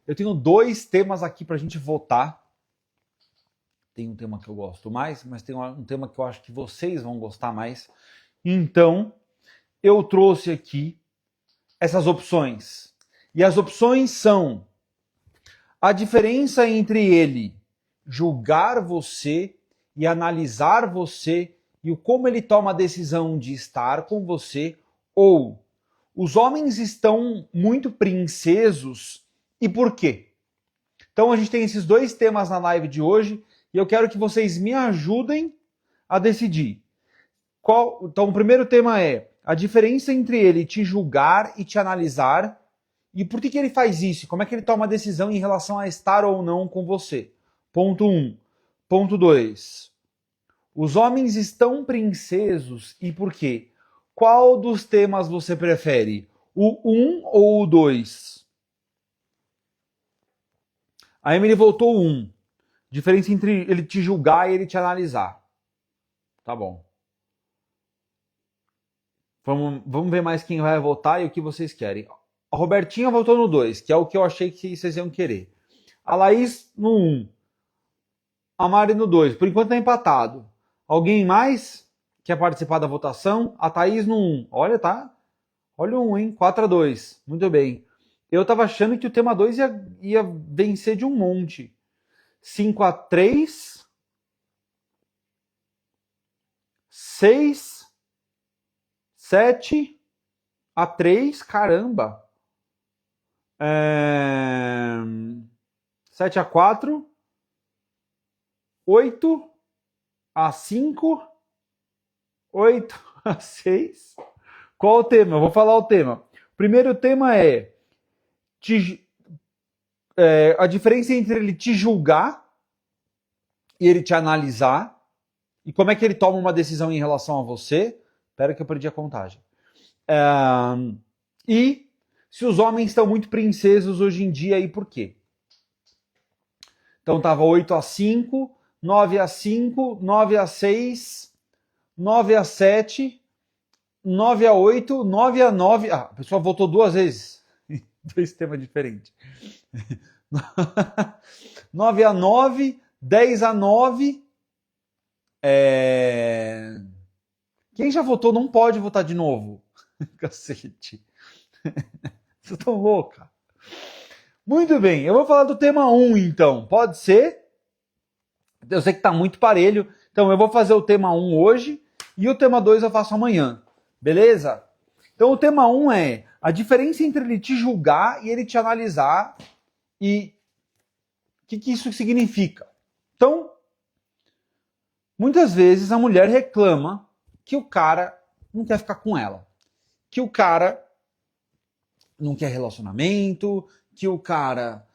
Eu tenho 2 temas aqui para a gente votar. Tem um tema que eu gosto mais, mas tem um tema que eu acho que vocês vão gostar mais. Então, eu trouxe aqui essas opções. E as opções são a diferença entre ele julgar você e analisar você e o como ele toma a decisão de estar com você, ou os homens estão muito princesos e por quê? Então a gente tem esses 2 temas na live de hoje e eu quero que vocês me ajudem a decidir. Então o primeiro tema é a diferença entre ele te julgar e te analisar e por que ele faz isso? Como é que ele toma a decisão em relação a estar ou não com você? Ponto 1. Ponto 2. Os homens estão princesos e por quê? Qual dos temas você prefere? O 1 ou o 2? A Emily votou 1. Diferença entre ele te julgar e ele te analisar. Tá bom. Vamos ver mais quem vai votar e o que vocês querem. A Robertinha votou no 2, que é o que eu achei que vocês iam querer. A Laís no 1. A Mari no 2. Por enquanto tá empatado. Alguém mais quer participar da votação? A Thaís no 1. Olha, tá? Olha o 1, hein? 4-2. Muito bem. Eu tava achando que o tema 2 ia vencer de um monte. 5-3. 6-7-3. Caramba. 7-4. 8-5. 8-6. Qual o tema? Eu vou falar o tema. O primeiro tema é a diferença entre ele te julgar e ele te analisar e como é que ele toma uma decisão em relação a você. Espera que eu perdi a contagem. E se os homens estão muito princesos hoje em dia e por quê? Então tava 8-5, 9-5, 9-6, 9-7, 9-8, 9-9. Ah, a pessoa votou 2 vezes. 2 temas diferentes. 9-9, 10-9. Quem já votou não pode votar de novo. Cacete. Vocês estão louca. Muito bem, eu vou falar do tema 1 então. Pode ser? Eu sei que está muito parelho. Então eu vou fazer o tema 1 hoje e o tema 2 eu faço amanhã. Beleza? Então o tema 1 é a diferença entre ele te julgar e ele te analisar e o que isso significa. Então, muitas vezes a mulher reclama que o cara não quer ficar com ela. Que o cara não quer relacionamento, que o cara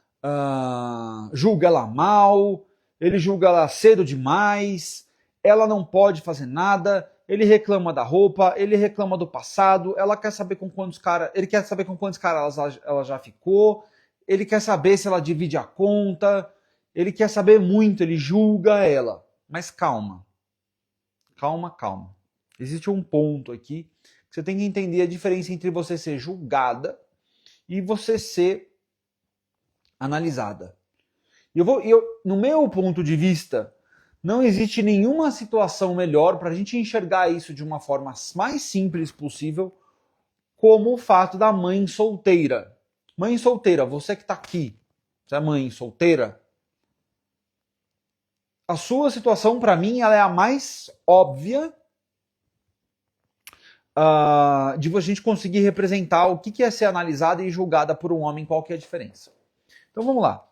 julga ela mal, ele julga ela cedo demais, ela não pode fazer nada, ele reclama da roupa, ele reclama do passado, ela quer saber com quantos caras, ele quer saber com quantos caras ela já ficou, ele quer saber se ela divide a conta, ele quer saber muito, ele julga ela. Mas calma. Calma, calma. Existe um ponto aqui que você tem que entender a diferença entre você ser julgada e você ser analisada. No meu ponto de vista, não existe nenhuma situação melhor para a gente enxergar isso de uma forma mais simples possível, como o fato da mãe solteira. Mãe solteira, você que está aqui, você é mãe solteira, a sua situação, para mim, ela é a mais óbvia de a gente conseguir representar o que é ser analisada e julgada por um homem, qual que é a diferença. Então vamos lá.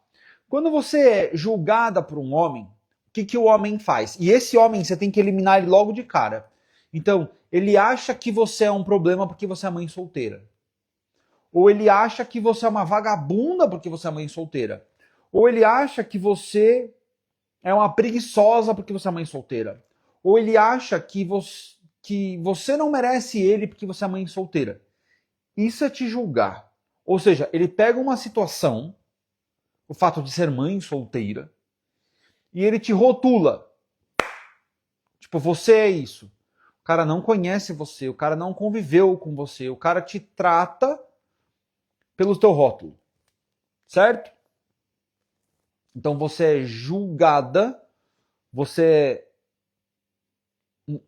Quando você é julgada por um homem, o que o homem faz? E esse homem você tem que eliminar ele logo de cara. Então, ele acha que você é um problema porque você é mãe solteira. Ou ele acha que você é uma vagabunda porque você é mãe solteira. Ou ele acha que você é uma preguiçosa porque você é mãe solteira. Ou ele acha que você não merece ele porque você é mãe solteira. Isso é te julgar. Ou seja, ele pega uma situação, o fato de ser mãe solteira, e ele te rotula. Tipo, você é isso. O cara não conhece você, o cara não conviveu com você, o cara te trata pelo teu rótulo. certo? Então você é julgada,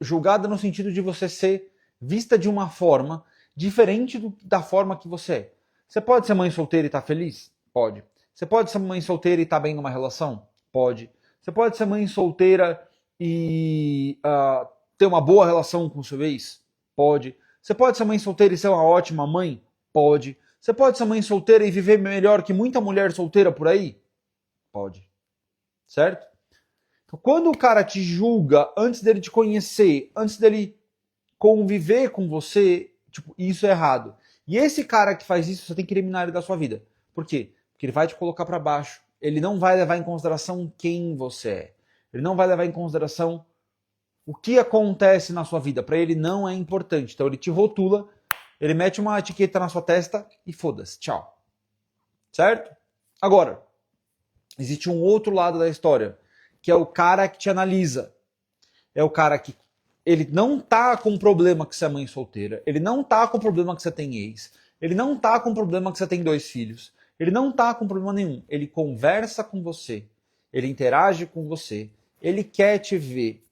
julgada no sentido de você ser vista de uma forma diferente da forma que você é. Você pode ser mãe solteira e estar feliz? Pode. Você pode ser mãe solteira e estar bem numa relação? Pode. Você pode ser mãe solteira e ter uma boa relação com o seu ex? Pode. Você pode ser mãe solteira e ser uma ótima mãe? Pode. Você pode ser mãe solteira e viver melhor que muita mulher solteira por aí? Pode. Certo? Então, quando o cara te julga antes dele te conhecer, antes dele conviver com você, tipo, isso é errado. E esse cara que faz isso, você tem que eliminar ele da sua vida. Por quê? Porque ele vai te colocar para baixo. Ele não vai levar em consideração quem você é. Ele não vai levar em consideração o que acontece na sua vida. Para ele não é importante. Então ele te rotula, ele mete uma etiqueta na sua testa e foda-se. Tchau. Certo? Agora, existe um outro lado da história, que é o cara que te analisa. É o cara que ele não tá com problema que você é mãe solteira, ele não tá com problema que você tem ex, ele não tá com problema que você tem 2 filhos, ele não tá com problema nenhum. Ele conversa com você, ele interage com você, ele quer te ver,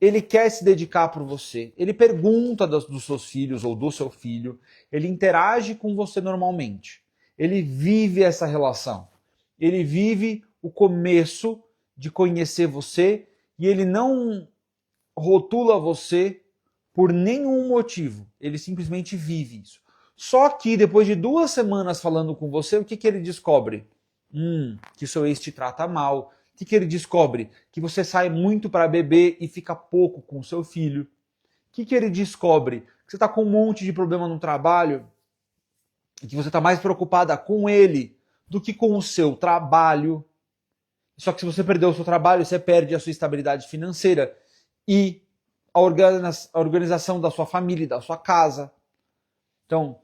ele quer se dedicar por você, ele pergunta dos seus filhos ou do seu filho, ele interage com você normalmente. Ele vive essa relação. Ele vive o começo de conhecer você e ele não rotula você por nenhum motivo. Ele simplesmente vive isso. Só que depois de 2 semanas falando com você, o que ele descobre? Que seu ex te trata mal. O que ele descobre? Que você sai muito para beber e fica pouco com seu filho. O que ele descobre? Que você está com um monte de problema no trabalho e que você está mais preocupada com ele do que com o seu trabalho. Só que se você perder o seu trabalho, você perde a sua estabilidade financeira e a organização da sua família e da sua casa. Então,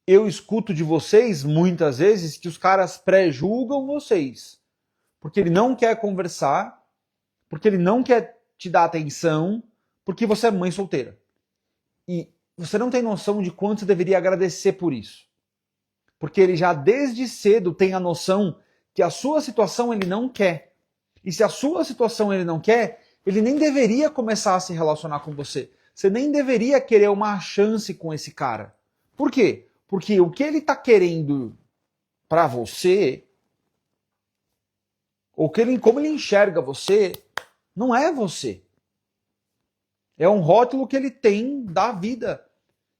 eu escuto de vocês muitas vezes que os caras pré-julgam vocês. Porque ele não quer conversar, porque ele não quer te dar atenção, porque você é mãe solteira. E você não tem noção de quanto você deveria agradecer por isso. Porque ele já desde cedo tem a noção que a sua situação ele não quer. E se a sua situação ele não quer, ele nem deveria começar a se relacionar com você. Você nem deveria querer uma chance com esse cara. Por quê? Porque o que ele está querendo para você, ou como ele enxerga você, não é você. É um rótulo que ele tem da vida.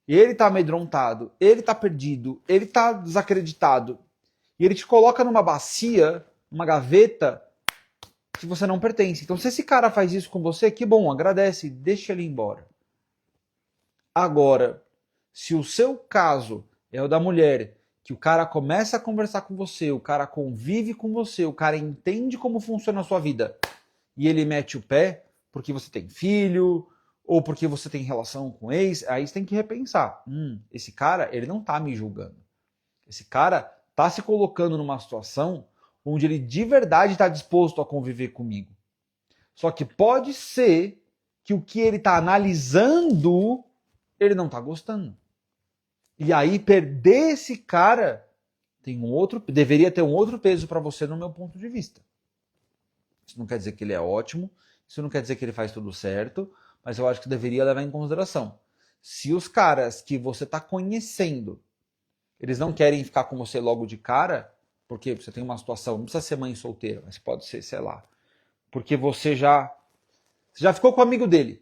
Ele está amedrontado, ele está perdido, ele está desacreditado. E ele te coloca numa bacia, numa gaveta, que você não pertence. Então, se esse cara faz isso com você, que bom, agradece, deixa ele embora. Agora, se o seu caso é o da mulher, que o cara começa a conversar com você, o cara convive com você, o cara entende como funciona a sua vida, e ele mete o pé porque você tem filho, ou porque você tem relação com ex, aí você tem que repensar. Esse cara, ele não tá me julgando. Esse cara tá se colocando numa situação onde ele de verdade está disposto a conviver comigo. Só que pode ser que o que ele está analisando, ele não está gostando. E aí perder esse cara deveria ter um outro peso para você no meu ponto de vista. Isso não quer dizer que ele é ótimo, isso não quer dizer que ele faz tudo certo, mas eu acho que deveria levar em consideração. Se os caras que você está conhecendo, eles não querem ficar com você logo de cara, porque você tem uma situação, não precisa ser mãe solteira, mas pode ser, sei lá, porque você já ficou com o amigo dele.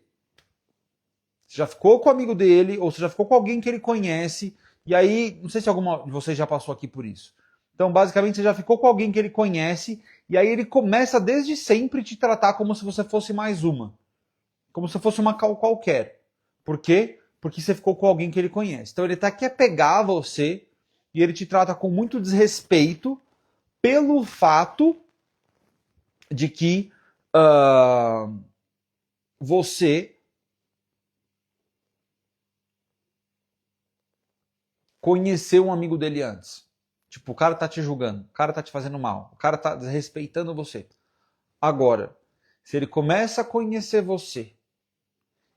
Você já ficou com o amigo dele, ou você já ficou com alguém que ele conhece, e aí, não sei se alguma de vocês já passou aqui por isso. Então, basicamente, você já ficou com alguém que ele conhece, e aí ele começa desde sempre te tratar como se você fosse mais uma. Como se fosse uma qualquer. Por quê? Porque você ficou com alguém que ele conhece. Então ele até quer pegar você e ele te trata com muito desrespeito pelo fato de que você conheceu um amigo dele antes. Tipo, o cara tá te julgando, o cara tá te fazendo mal, o cara tá desrespeitando você. Agora, se ele começa a conhecer você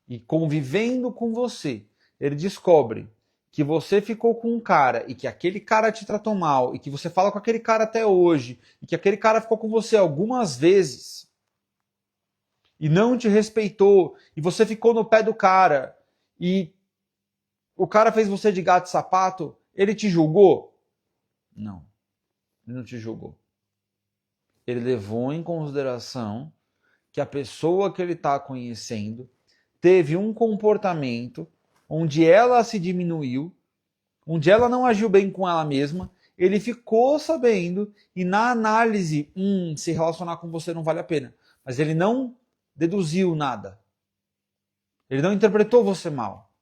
e convivendo com você, ele descobre que você ficou com um cara e que aquele cara te tratou mal e que você fala com aquele cara até hoje e que aquele cara ficou com você algumas vezes e não te respeitou e você ficou no pé do cara e o cara fez você de gato e sapato, ele te julgou? Não, ele não te julgou. Ele levou em consideração que a pessoa que ele está conhecendo teve um comportamento onde ela se diminuiu, onde ela não agiu bem com ela mesma, ele ficou sabendo e na análise, se relacionar com você não vale a pena. Mas ele não deduziu nada. Ele não interpretou você mal.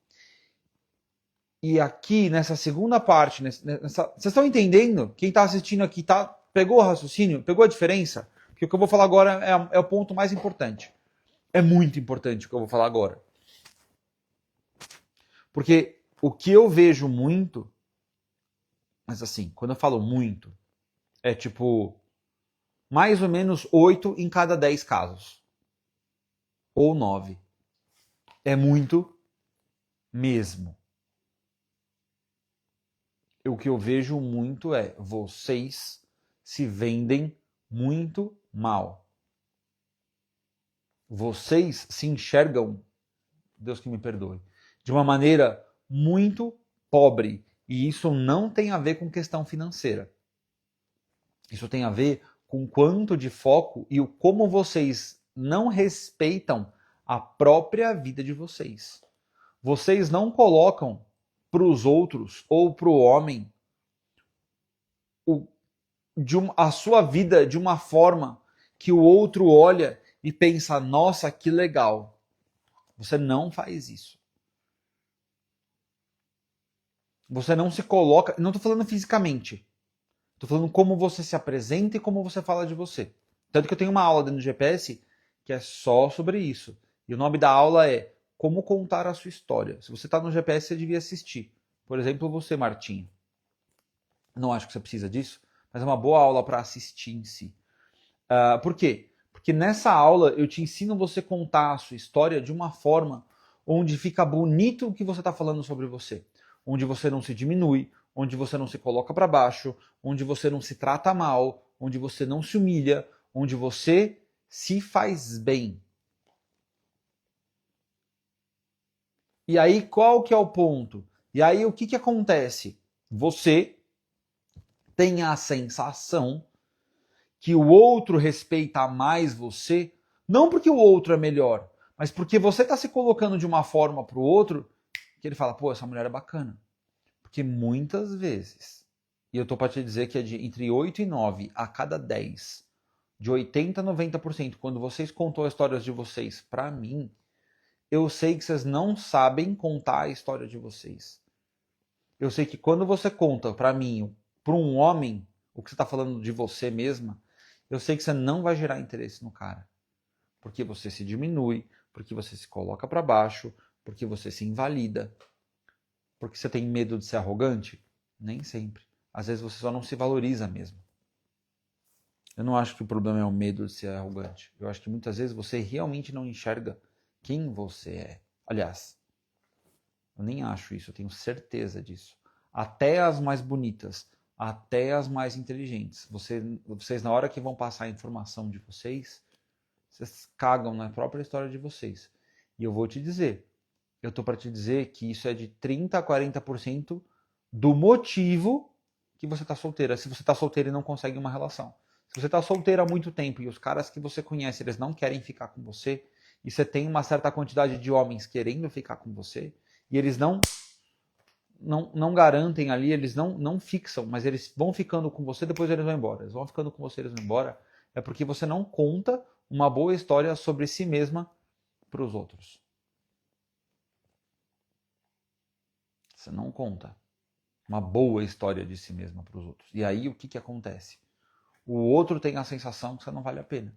E aqui, nessa segunda parte, vocês estão entendendo? Quem está assistindo aqui pegou o raciocínio? Pegou a diferença? Porque o que eu vou falar agora é o ponto mais importante. É muito importante o que eu vou falar agora. Porque o que eu vejo muito, mas assim, quando eu falo muito, é tipo mais ou menos 8 em cada 10 casos. Ou 9. É muito mesmo. O que eu vejo muito é vocês se vendem muito mal. Vocês se enxergam, Deus que me perdoe, de uma maneira muito pobre. E isso não tem a ver com questão financeira. Isso tem a ver com quanto de foco e o como vocês não respeitam a própria vida de vocês. Vocês não colocam para os outros ou para o homem a sua vida de uma forma que o outro olha e pensa, nossa, que legal. Você não faz isso. Você não se coloca, não estou falando fisicamente, estou falando como você se apresenta e como você fala de você. Tanto que eu tenho uma aula dentro do GPS que é só sobre isso. E o nome da aula é Como Contar a Sua História. Se você está no GPS, você devia assistir. Por exemplo, você, Martinho. Não acho que você precisa disso, mas é uma boa aula para assistir em si. Por quê? Porque nessa aula eu te ensino você contar a sua história de uma forma onde fica bonito o que você está falando sobre você. Onde você não se diminui, onde você não se coloca para baixo, onde você não se trata mal, onde você não se humilha, onde você se faz bem. E aí qual que é o ponto? E aí o que acontece? Você tem a sensação que o outro respeita mais você, não porque o outro é melhor, mas porque você está se colocando de uma forma para o outro que ele fala, pô, essa mulher é bacana. Porque muitas vezes, e eu estou para te dizer que é de entre 8 e 9 a cada 10, de 80 a 90%, quando vocês contam as histórias de vocês para mim, eu sei que vocês não sabem contar a história de vocês. Eu sei que quando você conta para mim, para um homem, o que você está falando de você mesma, eu sei que você não vai gerar interesse no cara. Porque você se diminui, porque você se coloca para baixo, porque você se invalida. Porque você tem medo de ser arrogante? Nem sempre. Às vezes você só não se valoriza mesmo. Eu não acho que o problema é o medo de ser arrogante. Eu acho que muitas vezes você realmente não enxerga quem você é. Aliás, eu nem acho isso, eu tenho certeza disso. Até as mais bonitas, até as mais inteligentes. Vocês, na hora que vão passar a informação de vocês cagam na própria história de vocês. E eu vou te dizer, eu tô para te dizer que isso é de 30 a 40% do motivo que você tá solteira. Se você tá solteira e não consegue uma relação. Se você tá solteira há muito tempo e os caras que você conhece, eles não querem ficar com você, e você tem uma certa quantidade de homens querendo ficar com você, e eles não garantem ali, eles não fixam, mas eles vão ficando com você, depois eles vão embora. Eles vão ficando com você, eles vão embora. É porque você não conta uma boa história sobre si mesma para os outros. Você não conta uma boa história de si mesma para os outros. E aí o que acontece? O outro tem a sensação que você não vale a pena.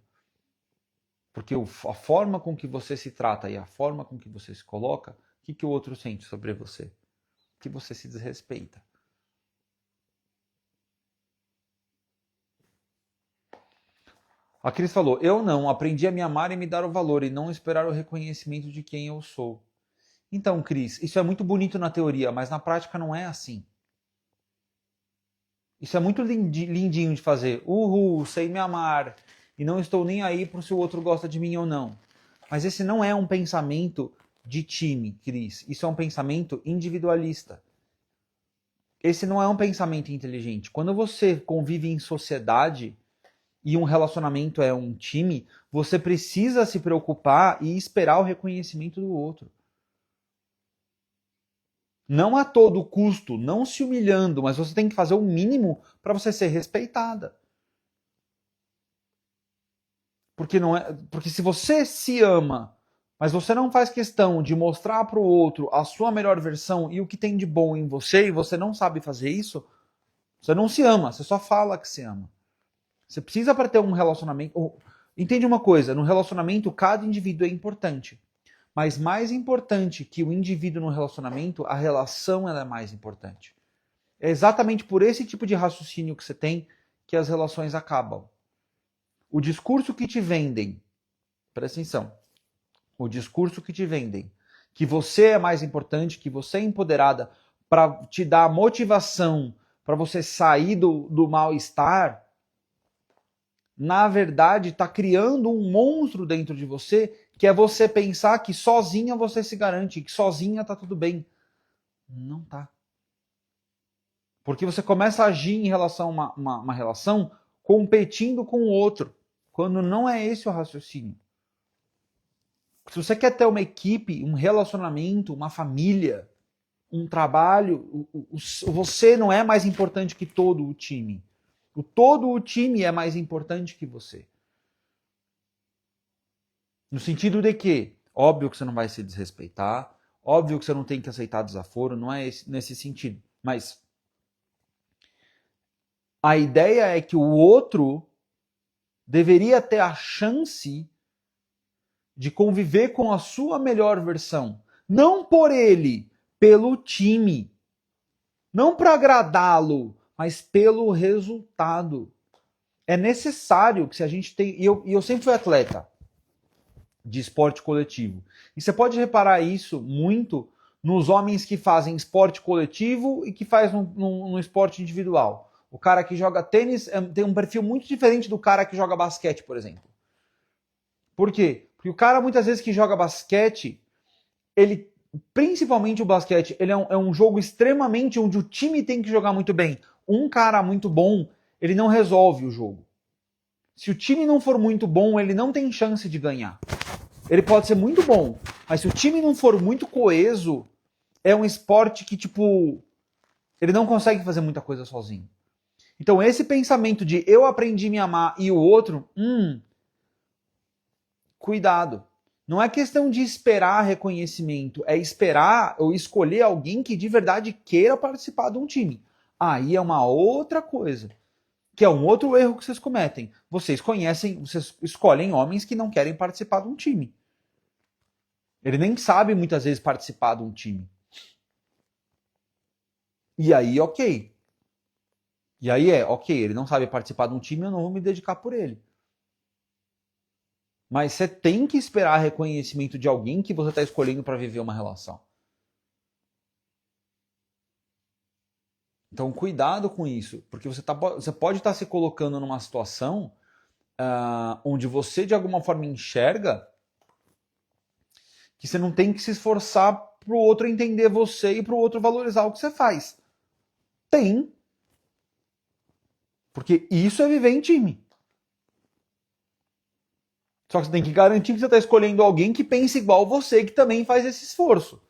Porque a forma com que você se trata e a forma com que você se coloca, o que o outro sente sobre você? Que você se desrespeita. A Cris falou, eu não, aprendi a me amar e me dar o valor e não esperar o reconhecimento de quem eu sou. Então, Cris, isso é muito bonito na teoria, mas na prática não é assim. Isso é muito lindinho de fazer. Uhul, sei me amar. E não estou nem aí para se o outro gosta de mim ou não. Mas esse não é um pensamento de time, Cris. Isso é um pensamento individualista. Esse não é um pensamento inteligente. Quando você convive em sociedade e um relacionamento é um time, você precisa se preocupar e esperar o reconhecimento do outro. Não a todo custo, não se humilhando, mas você tem que fazer o mínimo para você ser respeitada. Porque se você se ama, mas você não faz questão de mostrar para o outro a sua melhor versão e o que tem de bom em você, e você não sabe fazer isso, você não se ama, você só fala que se ama. Você precisa para ter um relacionamento. Entende uma coisa, no relacionamento cada indivíduo é importante. Mas mais importante que o indivíduo no relacionamento, a relação ela é mais importante. É exatamente por esse tipo de raciocínio que você tem que as relações acabam. O discurso que te vendem, presta atenção, o discurso que te vendem, que você é mais importante, que você é empoderada para te dar motivação para você sair do mal-estar, na verdade está criando um monstro dentro de você, que é você pensar que sozinha você se garante, que sozinha tá tudo bem. Não tá. Porque você começa a agir em relação a uma relação competindo com o outro, quando não é esse o raciocínio. Se você quer ter uma equipe, um relacionamento, uma família, um trabalho, você não é mais importante que todo o time. Todo o time é mais importante que você. No sentido de que, óbvio que você não vai se desrespeitar, óbvio que você não tem que aceitar desaforo, não é nesse sentido. Mas a ideia é que o outro deveria ter a chance de conviver com a sua melhor versão. Não por ele, pelo time. Não para agradá-lo, mas pelo resultado. É necessário que se a gente tem... E eu sempre fui atleta de esporte coletivo. E você pode reparar isso muito nos homens que fazem esporte coletivo e que fazem no esporte individual. O cara que joga tênis tem um perfil muito diferente do cara que joga basquete, por exemplo. Por quê? Porque o cara, muitas vezes, que joga basquete, ele, principalmente o basquete, ele é um jogo extremamente onde o time tem que jogar muito bem. Um cara muito bom, ele não resolve o jogo. Se o time não for muito bom, ele não tem chance de ganhar. Ele pode ser muito bom, mas se o time não for muito coeso, é um esporte que, tipo, ele não consegue fazer muita coisa sozinho. Então, esse pensamento de eu aprendi a me amar e o outro, cuidado. Não é questão de esperar reconhecimento, é esperar ou escolher alguém que de verdade queira participar de um time. Aí é uma outra coisa, que é um outro erro que vocês cometem. Vocês escolhem homens que não querem participar de um time. Ele nem sabe muitas vezes participar de um time. E aí, ok. E aí ok, ele não sabe participar de um time, eu não vou me dedicar por ele. Mas você tem que esperar reconhecimento de alguém que você está escolhendo para viver uma relação. Então, cuidado com isso, porque você pode estar se colocando numa situação onde você, de alguma forma, enxerga que você não tem que se esforçar para o outro entender você e para o outro valorizar o que você faz. Tem. Porque isso é viver em time. Só que você tem que garantir que você está escolhendo alguém que pense igual você, que também faz esse esforço.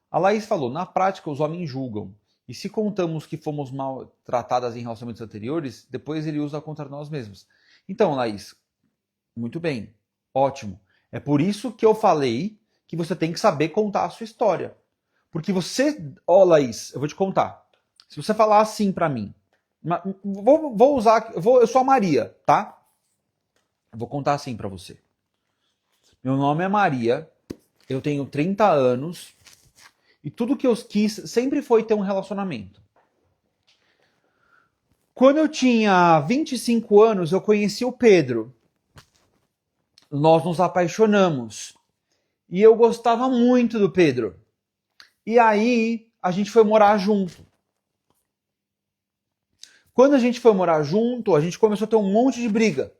A Laís falou, na prática os homens julgam. E se contamos que fomos mal tratadas em relacionamentos anteriores, depois ele usa contra nós mesmos. Então, Laís, muito bem, ótimo. É por isso que eu falei que você tem que saber contar a sua história. Porque você... Laís, eu vou te contar. Se você falar assim pra mim, eu sou a Maria, tá? Eu vou contar assim pra você. Meu nome é Maria, eu tenho 30 anos e tudo que eu quis sempre foi ter um relacionamento. Quando eu tinha 25 anos, eu conheci o Pedro. Nós nos apaixonamos. E eu gostava muito do Pedro. E aí a gente foi morar junto. Quando a gente foi morar junto, a gente começou a ter um monte de briga.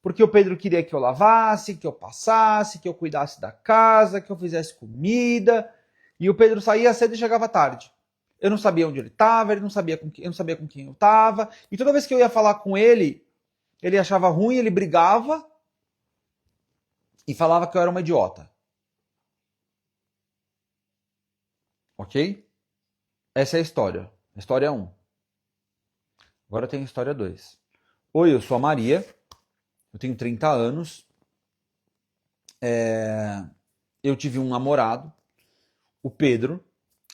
Porque o Pedro queria que eu lavasse, que eu passasse, que eu cuidasse da casa, que eu fizesse comida. E o Pedro saía cedo e chegava tarde. Eu não sabia onde ele estava, ele não sabia eu não sabia com quem eu estava. E toda vez que eu ia falar com ele achava ruim, ele brigava e falava que eu era uma idiota. Ok? Essa é a história. História 1. Agora tem a história 2. Oi, eu sou a Maria. Eu tenho 30 anos. Eu tive um namorado, o Pedro.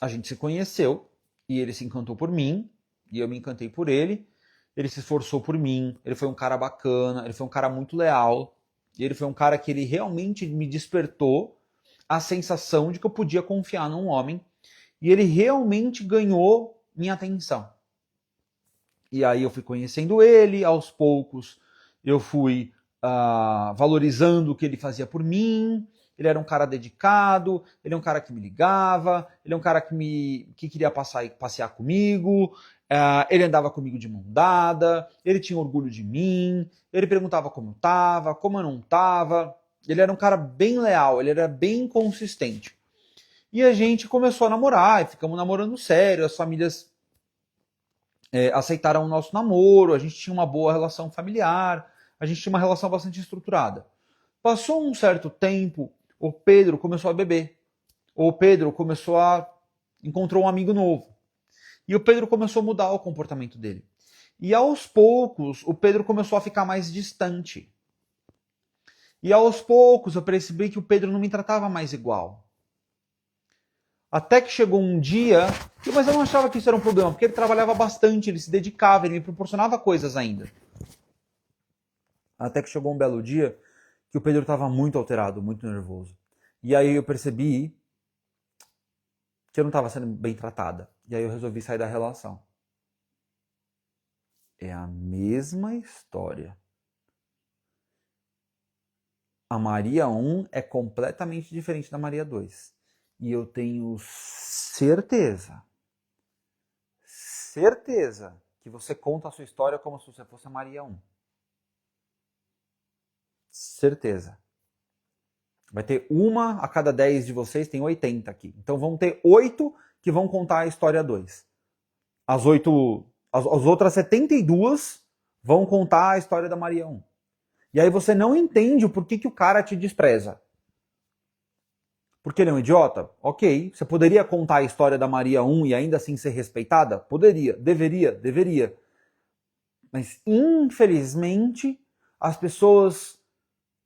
A gente se conheceu e ele se encantou por mim e eu me encantei por ele. Ele se esforçou por mim. Ele foi um cara bacana. Ele foi um cara muito leal. E ele foi um cara que ele realmente me despertou a sensação de que eu podia confiar num homem. E ele realmente ganhou minha atenção. E aí eu fui conhecendo ele, aos poucos eu fui valorizando o que ele fazia por mim. Ele era um cara dedicado, ele é um cara que me ligava, ele é um cara que queria passear comigo, ele andava comigo de mão dada, ele tinha orgulho de mim, ele perguntava como eu estava, como eu não estava. Ele era um cara bem leal, ele era bem consistente. E a gente começou a namorar, e ficamos namorando sério, as famílias aceitaram o nosso namoro, a gente tinha uma boa relação familiar, a gente tinha uma relação bastante estruturada. Passou um certo tempo, o Pedro começou a beber. O Pedro encontrou um amigo novo. E o Pedro começou a mudar o comportamento dele. E aos poucos, o Pedro começou a ficar mais distante. E aos poucos, eu percebi que o Pedro não me tratava mais igual. Até que chegou um dia, mas eu não achava que isso era um problema, porque ele trabalhava bastante, ele se dedicava, ele me proporcionava coisas ainda. Até que chegou um belo dia que o Pedro estava muito alterado, muito nervoso. E aí eu percebi que eu não estava sendo bem tratada. E aí eu resolvi sair da relação. É a mesma história. A Maria 1 é completamente diferente da Maria 2. E eu tenho certeza que você conta a sua história como se você fosse a Maria 1. Certeza. Vai ter uma a cada 10 de vocês, tem 80 aqui. Então vão ter 8 que vão contar a história 2. As outras 72 vão contar a história da Maria 1. E aí você não entende o porquê que o cara te despreza. Porque ele é um idiota? Ok. Você poderia contar a história da Maria 1 e ainda assim ser respeitada? Poderia. Deveria. Mas, infelizmente, as pessoas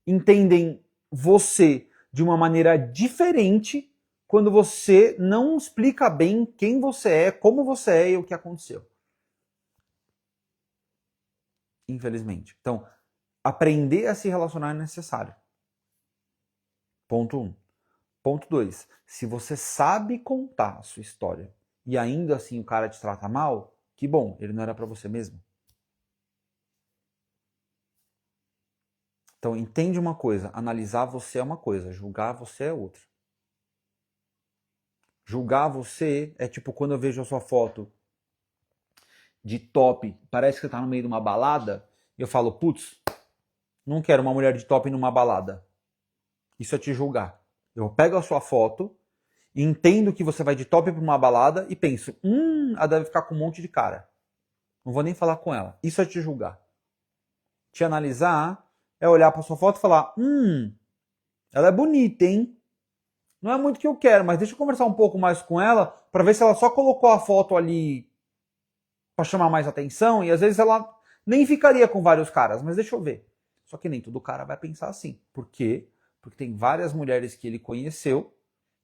entendem você de uma maneira diferente quando você não explica bem quem você é, como você é e o que aconteceu. Infelizmente. Então, aprender a se relacionar é necessário. Ponto 1. Ponto 2. Se você sabe contar a sua história e ainda assim o cara te trata mal, que bom, ele não era para você mesmo. Então entende uma coisa, analisar você é uma coisa, julgar você é outra. Julgar você é tipo quando eu vejo a sua foto de top, parece que você tá no meio de uma balada, e eu falo, putz, não quero uma mulher de top numa balada. Isso é te julgar. Eu pego a sua foto, entendo que você vai de top para uma balada e penso, ela deve ficar com um monte de cara. Não vou nem falar com ela. Isso é te julgar. Te analisar é olhar para sua foto e falar, ela é bonita, hein? Não é muito o que eu quero, mas deixa eu conversar um pouco mais com ela para ver se ela só colocou a foto ali para chamar mais atenção e às vezes ela nem ficaria com vários caras, mas deixa eu ver. Só que nem todo cara vai pensar assim. Por quê? Porque tem várias mulheres que ele conheceu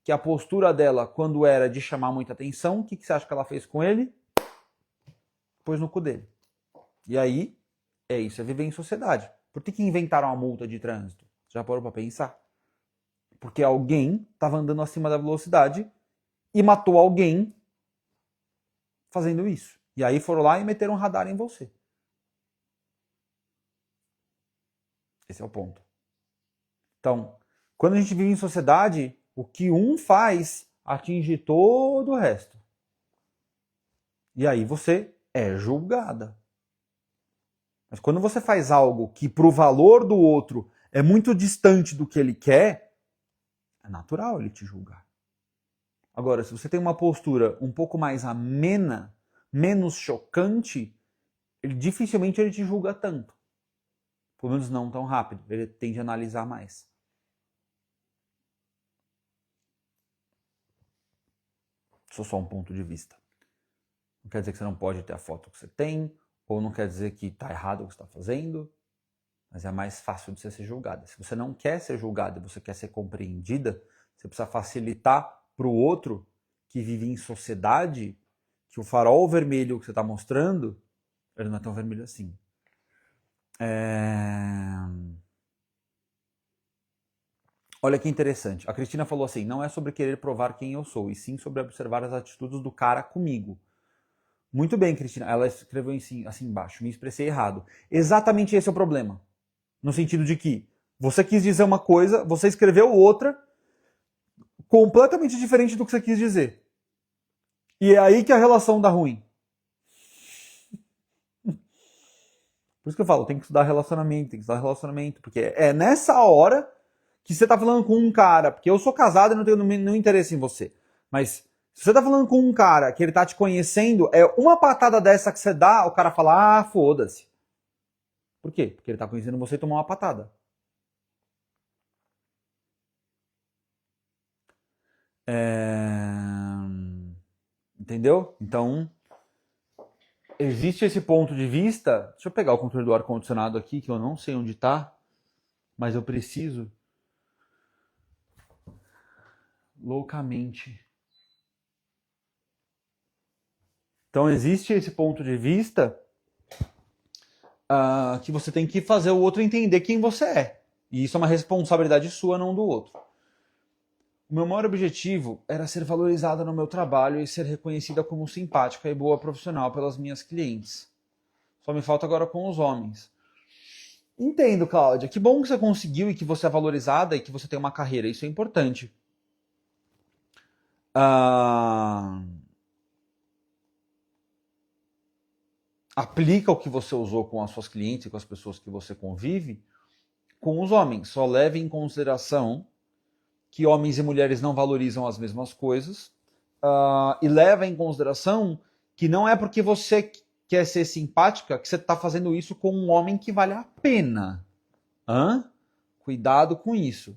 que a postura dela, quando era de chamar muita atenção, o que você acha que ela fez com ele? Pôs no cu dele. E aí, é isso, é viver em sociedade. Por que inventaram a multa de trânsito? Já parou para pensar? Porque alguém estava andando acima da velocidade e matou alguém fazendo isso. E aí foram lá e meteram um radar em você. Esse é o ponto. Então, Quando a gente vive em sociedade, o que um faz atinge todo o resto. E aí você é julgada. Mas quando você faz algo que pro valor do outro é muito distante do que ele quer, é natural ele te julgar. Agora, se você tem uma postura um pouco mais amena, menos chocante, dificilmente ele te julga tanto. Pelo menos não tão rápido. Ele tende a analisar mais. Isso é só um ponto de vista. Não quer dizer que você não pode ter a foto que você tem, ou não quer dizer que está errado o que você está fazendo, mas é mais fácil de você ser julgada. Se você não quer ser julgada e você quer ser compreendida, você precisa facilitar para o outro que vive em sociedade que o farol vermelho que você está mostrando, ele não é tão vermelho assim. Olha que interessante. A Cristina falou assim, não é sobre querer provar quem eu sou, e sim sobre observar as atitudes do cara comigo. Muito bem, Cristina. Ela escreveu assim embaixo, me expressei errado. Exatamente esse é o problema. No sentido de que você quis dizer uma coisa, você escreveu outra, completamente diferente do que você quis dizer. E é aí que a relação dá ruim. Por isso que eu falo, tem que estudar relacionamento, porque é nessa hora que você tá falando com um cara, porque eu sou casado e não tenho nenhum interesse em você, mas se você tá falando com um cara que ele tá te conhecendo, é uma patada dessa que você dá, o cara fala, ah, foda-se. Por quê? Porque ele tá conhecendo você e tomou uma patada. Entendeu? Então, existe esse ponto de vista. Deixa eu pegar o controle do ar-condicionado aqui, que eu não sei onde tá, mas eu preciso loucamente. Então, existe esse ponto de vista que você tem que fazer o outro entender quem você é. E isso é uma responsabilidade sua, não do outro. O meu maior objetivo era ser valorizada no meu trabalho e ser reconhecida como simpática e boa profissional pelas minhas clientes. Só me falta agora com os homens. Entendo, Cláudia. Que bom que você conseguiu e que você é valorizada e que você tem uma carreira. Isso é importante. Aplica o que você usou com as suas clientes e com as pessoas que você convive com os homens. Só leve em consideração que homens e mulheres não valorizam as mesmas coisas e leva em consideração que não é porque você quer ser simpática que você está fazendo isso com um homem que vale a pena. Cuidado com isso.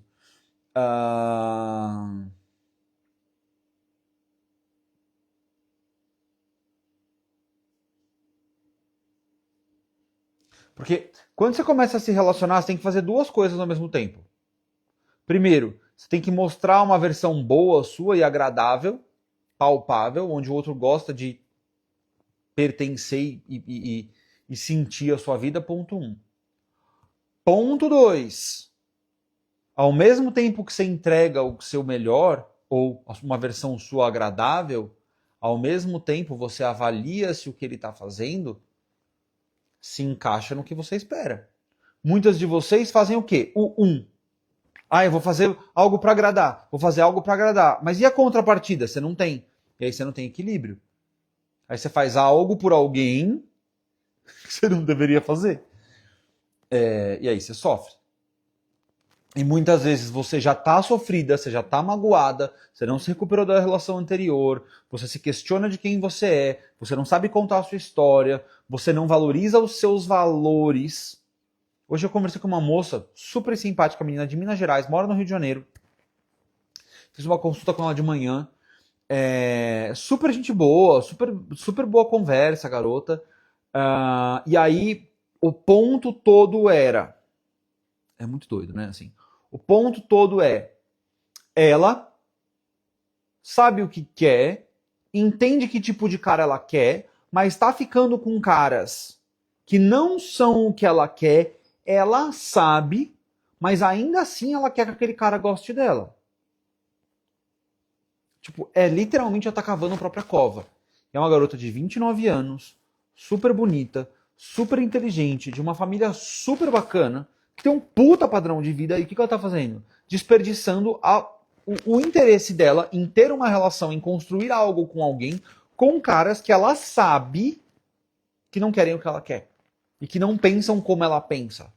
Porque quando você começa a se relacionar, você tem que fazer duas coisas ao mesmo tempo. Primeiro, você tem que mostrar uma versão boa sua e agradável, palpável, onde o outro gosta de pertencer e sentir a sua vida, ponto 1. Ponto 2. Ao mesmo tempo que você entrega o seu melhor, ou uma versão sua agradável, ao mesmo tempo você avalia se o que ele está fazendo se encaixa no que você espera. Muitas de vocês fazem o quê? O 1. Eu vou fazer algo para agradar. Vou fazer algo para agradar. Mas e a contrapartida? Você não tem. E aí você não tem equilíbrio. Aí você faz algo por alguém que você não deveria fazer. E aí você sofre. E muitas vezes você já está sofrida, você já está magoada, você não se recuperou da relação anterior, você se questiona de quem você é, você não sabe contar a sua história, você não valoriza os seus valores. Hoje eu conversei com uma moça super simpática, menina de Minas Gerais, mora no Rio de Janeiro. Fiz uma consulta com ela de manhã. Super gente boa, super boa conversa, garota. E aí, o ponto todo era... É muito doido, né? Assim, o ponto todo é... Ela sabe o que quer, entende que tipo de cara ela quer, mas tá ficando com caras que não são o que ela quer. Ela sabe, mas ainda assim ela quer que aquele cara goste dela. Tipo, literalmente ela tá cavando a própria cova. É uma garota de 29 anos, super bonita, super inteligente, de uma família super bacana, que tem um puta padrão de vida. E o que ela tá fazendo? desperdiçando o interesse dela em ter uma relação, em construir algo com alguém, com caras que ela sabe que não querem o que ela quer. E que não pensam como ela pensa.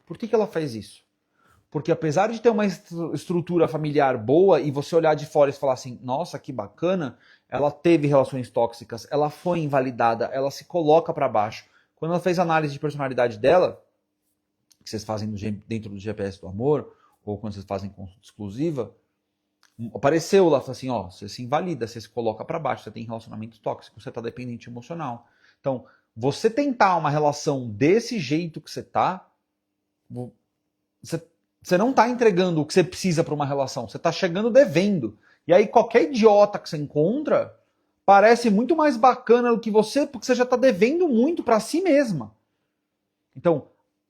Por que ela faz isso? Porque apesar de ter uma estrutura familiar boa e você olhar de fora e falar assim, nossa, que bacana, ela teve relações tóxicas, ela foi invalidada, ela se coloca para baixo. Quando ela fez a análise de personalidade dela, que vocês fazem dentro do GPS do amor, ou quando vocês fazem com exclusiva, apareceu lá, falou assim, ó, você se invalida, você se coloca para baixo, você tem relacionamento tóxico, você tá dependente emocional. Então, você tentar uma relação desse jeito que você tá, você não tá entregando o que você precisa para uma relação, você tá chegando devendo. E aí qualquer idiota que você encontra parece muito mais bacana do que você, porque você já tá devendo muito para si mesma. Então,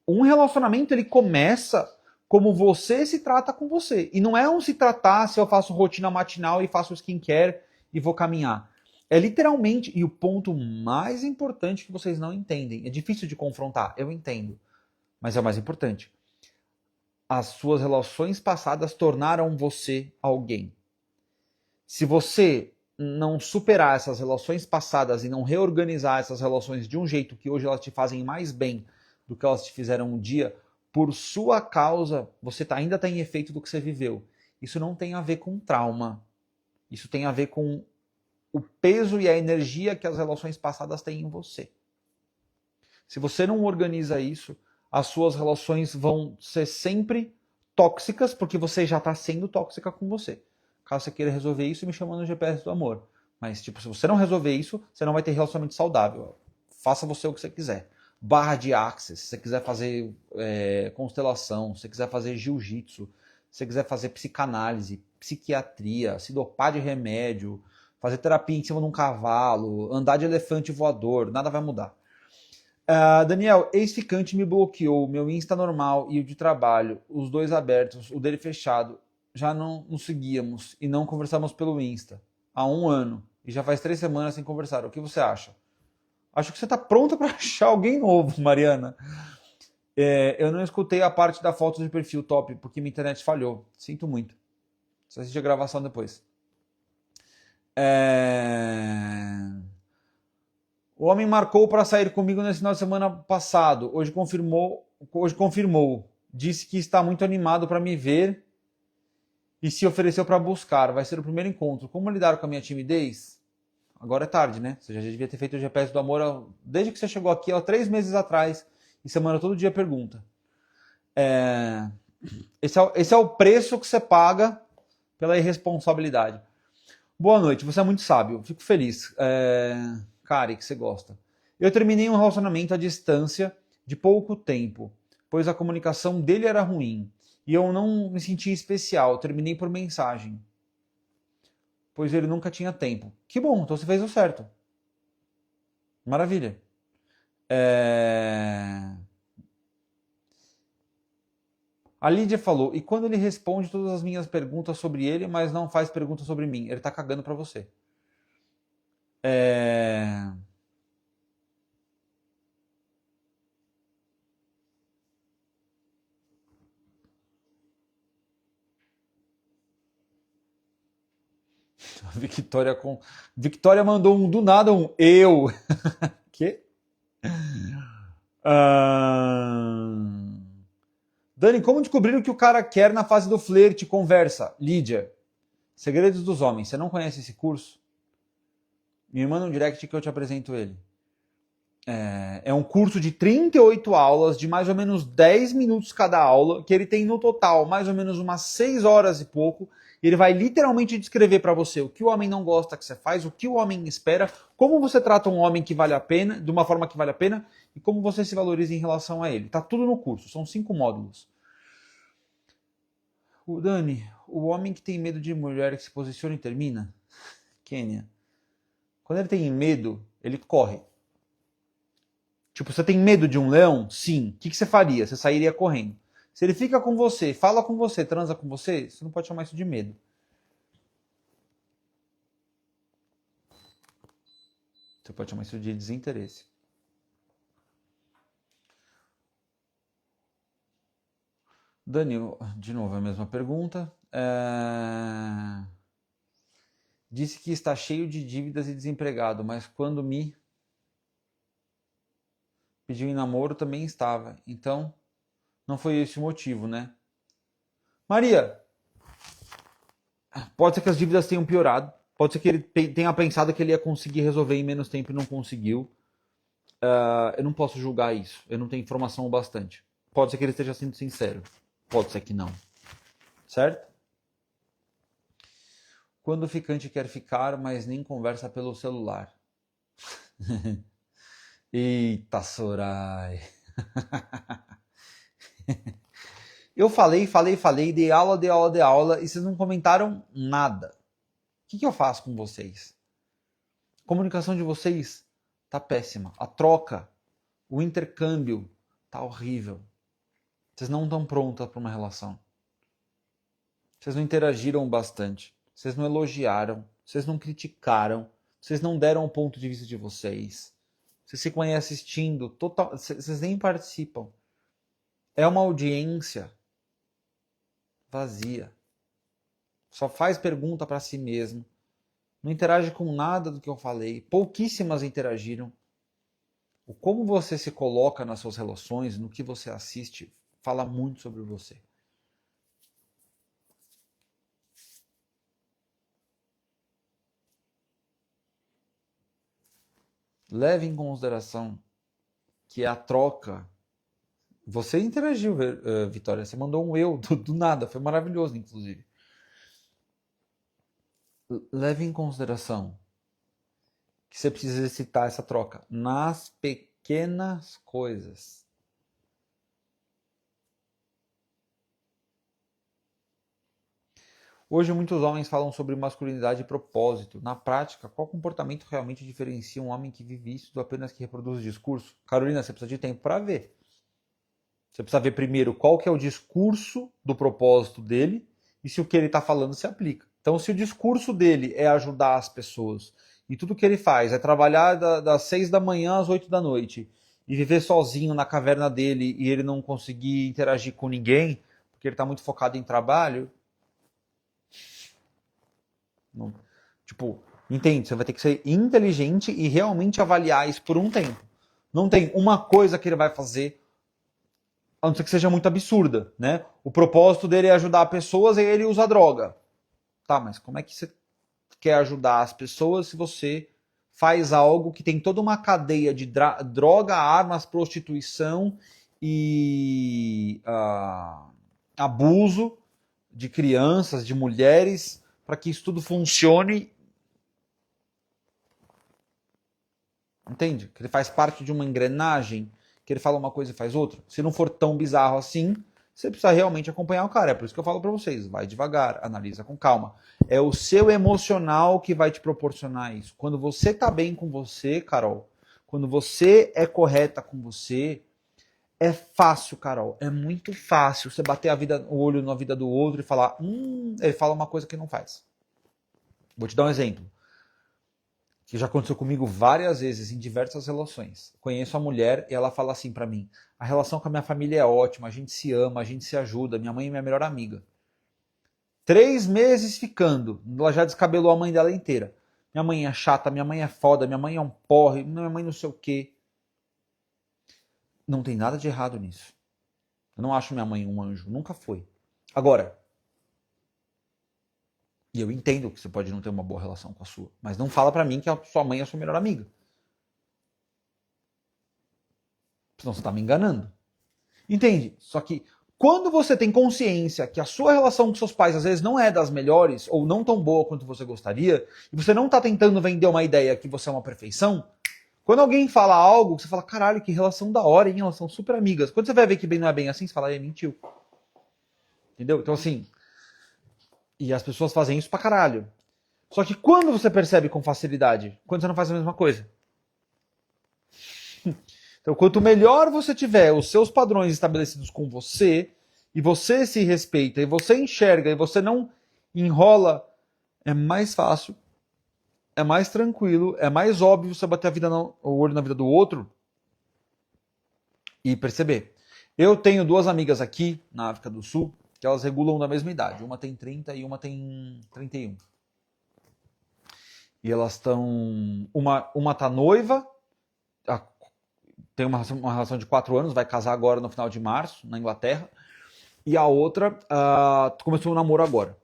um relacionamento ele começa como você se trata com você. E não é um se tratar se eu faço rotina matinal e faço skincare e vou caminhar. É literalmente, e o ponto mais importante que vocês não entendem, é difícil de confrontar, eu entendo, mas é o mais importante. As suas relações passadas tornaram você alguém. Se você não superar essas relações passadas e não reorganizar essas relações de um jeito que hoje elas te fazem mais bem do que elas te fizeram um dia, por sua causa, você ainda está em efeito do que você viveu. Isso não tem a ver com trauma. Isso tem a ver com o peso e a energia que as relações passadas têm em você. Se você não organiza isso, as suas relações vão ser sempre tóxicas, porque você já está sendo tóxica com você. Caso você queira resolver isso, me chama no GPS do amor. Mas, tipo, se você não resolver isso, você não vai ter relacionamento saudável. Faça você o que você quiser. Barra de axis, se você quiser fazer constelação, se você quiser fazer jiu-jitsu, se você quiser fazer psicanálise, psiquiatria, se dopar de remédio, fazer terapia em cima de um cavalo, andar de elefante voador, nada vai mudar. Daniel, ex-ficante me bloqueou, meu Insta normal e o de trabalho, os dois abertos, o dele fechado. Já não nos seguíamos e não conversamos pelo Insta há 1 ano e já faz 3 semanas sem conversar. O que você acha? Acho que você está pronta para achar alguém novo, Mariana. Eu não escutei a parte da foto de perfil top porque minha internet falhou. Sinto muito. Você assiste a gravação depois. O homem marcou para sair comigo nesse final de semana passado. Hoje confirmou. Disse que está muito animado para me ver e se ofereceu para buscar. Vai ser o primeiro encontro. Como lidar com a minha timidez? Agora é tarde, né? Você já devia ter feito o GPS do amor desde que você chegou aqui, 3 meses atrás. E você manda todo dia pergunta. Esse é o preço que você paga pela irresponsabilidade. Boa noite, você é muito sábio. Fico feliz. Kari, que você gosta. Eu terminei um relacionamento à distância de pouco tempo, pois a comunicação dele era ruim e eu não me sentia especial. Terminei por mensagem, pois ele nunca tinha tempo. Que bom, então você fez o certo. Maravilha. A Lídia falou, e quando ele responde todas as minhas perguntas sobre ele, mas não faz perguntas sobre mim, ele tá cagando pra você. Victoria mandou do nada eu. Que? Dani, como descobrir o que o cara quer na fase do flerte? Conversa. Lídia. Segredos dos Homens. Você não conhece esse curso? Me manda um direct que eu te apresento ele. É um curso de 38 aulas, de mais ou menos 10 minutos cada aula, que ele tem no total mais ou menos umas 6 horas e pouco. E ele vai literalmente descrever para você o que o homem não gosta que você faz, o que o homem espera, como você trata um homem que vale a pena, de uma forma que vale a pena, e como você se valoriza em relação a ele. Tá tudo no curso, são 5 módulos. O Dani, o homem que tem medo de mulher que se posiciona e termina? Kênia. Quando ele tem medo, ele corre. Tipo, você tem medo de um leão? Sim. O que você faria? Você sairia correndo. Se ele fica com você, fala com você, transa com você, você não pode chamar isso de medo. Você pode chamar isso de desinteresse. Danilo, de novo a mesma pergunta. Disse que está cheio de dívidas e desempregado, mas quando me pediu em namoro também estava. Então, não foi esse o motivo, né? Maria, pode ser que as dívidas tenham piorado. Pode ser que ele tenha pensado que ele ia conseguir resolver em menos tempo e não conseguiu. Eu não posso julgar isso. Eu não tenho informação o bastante. Pode ser que ele esteja sendo sincero. Pode ser que não. Certo? Quando o ficante quer ficar, mas nem conversa pelo celular. Eita, Soraya. Eu falei, dei aula, e vocês não comentaram nada. O que eu faço com vocês? A comunicação de vocês tá péssima. A troca, o intercâmbio tá horrível. Vocês não estão prontas para uma relação. Vocês não interagiram bastante. Vocês não elogiaram. Vocês não criticaram. Vocês não deram o ponto de vista de vocês. Vocês ficam aí assistindo. Vocês nem participam. É uma audiência vazia. Só faz pergunta para si mesmo. Não interage com nada do que eu falei. Pouquíssimas interagiram. O como você se coloca nas suas relações, no que você assiste, fala muito sobre você. Leve em consideração que a troca... Você interagiu, Vitória. Você mandou um eu do nada. Foi maravilhoso, inclusive. Leve em consideração que você precisa exercitar essa troca nas pequenas coisas. Hoje muitos homens falam sobre masculinidade e propósito. Na prática, qual comportamento realmente diferencia um homem que vive isso do apenas que reproduz o discurso? Carolina, você precisa de tempo para ver. Você precisa ver primeiro qual que é o discurso do propósito dele e se o que ele está falando se aplica. Então, se o discurso dele é ajudar as pessoas e tudo que ele faz é trabalhar das 6 da manhã às 8 da noite e viver sozinho na caverna dele e ele não conseguir interagir com ninguém porque ele está muito focado em trabalho, não, tipo, entende? Você vai ter que ser inteligente e realmente avaliar isso por um tempo. Não tem uma coisa que ele vai fazer, a não ser que seja muito absurda, né? O propósito dele é ajudar pessoas e ele usa droga. Tá, mas como é que você quer ajudar as pessoas se você faz algo que tem toda uma cadeia de droga, armas, prostituição e abuso de crianças, de mulheres, para que isso tudo funcione? Entende? Que ele faz parte de uma engrenagem, que ele fala uma coisa e faz outra. Se não for tão bizarro assim, você precisa realmente acompanhar o cara. É por isso que eu falo para vocês, vai devagar, analisa com calma. É o seu emocional que vai te proporcionar isso. Quando você tá bem com você, Carol, quando você é correta com você, é fácil, Carol. É muito fácil você bater o olho na vida do outro e falar, ele fala uma coisa que não faz. Vou te dar um exemplo que já aconteceu comigo várias vezes em diversas relações. Conheço a mulher e ela fala assim pra mim: a relação com a minha família é ótima, a gente se ama, a gente se ajuda, minha mãe é minha melhor amiga. 3 meses ficando, ela já descabelou a mãe dela inteira. Minha mãe é chata, minha mãe é foda, minha mãe é um porre, minha mãe não sei o quê. Não tem nada de errado nisso. Eu não acho minha mãe um anjo, nunca foi. Agora, e eu entendo que você pode não ter uma boa relação com a sua, mas não fala pra mim que a sua mãe é a sua melhor amiga. Senão você tá me enganando. Entende? Só que quando você tem consciência que a sua relação com seus pais às vezes não é das melhores ou não tão boa quanto você gostaria, e você não tá tentando vender uma ideia que você é uma perfeição, quando alguém fala algo, você fala, caralho, que relação da hora, hein? Elas são super amigas. Quando você vai ver que bem não é bem assim, você fala, mentiu. Entendeu? Então assim, e as pessoas fazem isso pra caralho. Só que quando você percebe com facilidade, quando você não faz a mesma coisa. Então, quanto melhor você tiver os seus padrões estabelecidos com você, e você se respeita, e você enxerga, e você não enrola, é mais fácil, é mais tranquilo, é mais óbvio você bater o olho na vida do outro e perceber. Eu tenho duas amigas aqui na África do Sul que elas regulam da mesma idade. Uma tem 30 e uma tem 31. E elas estão... Uma tá noiva, tem uma relação de 4 anos, vai casar agora no final de março, na Inglaterra. E a outra começou um namoro agora.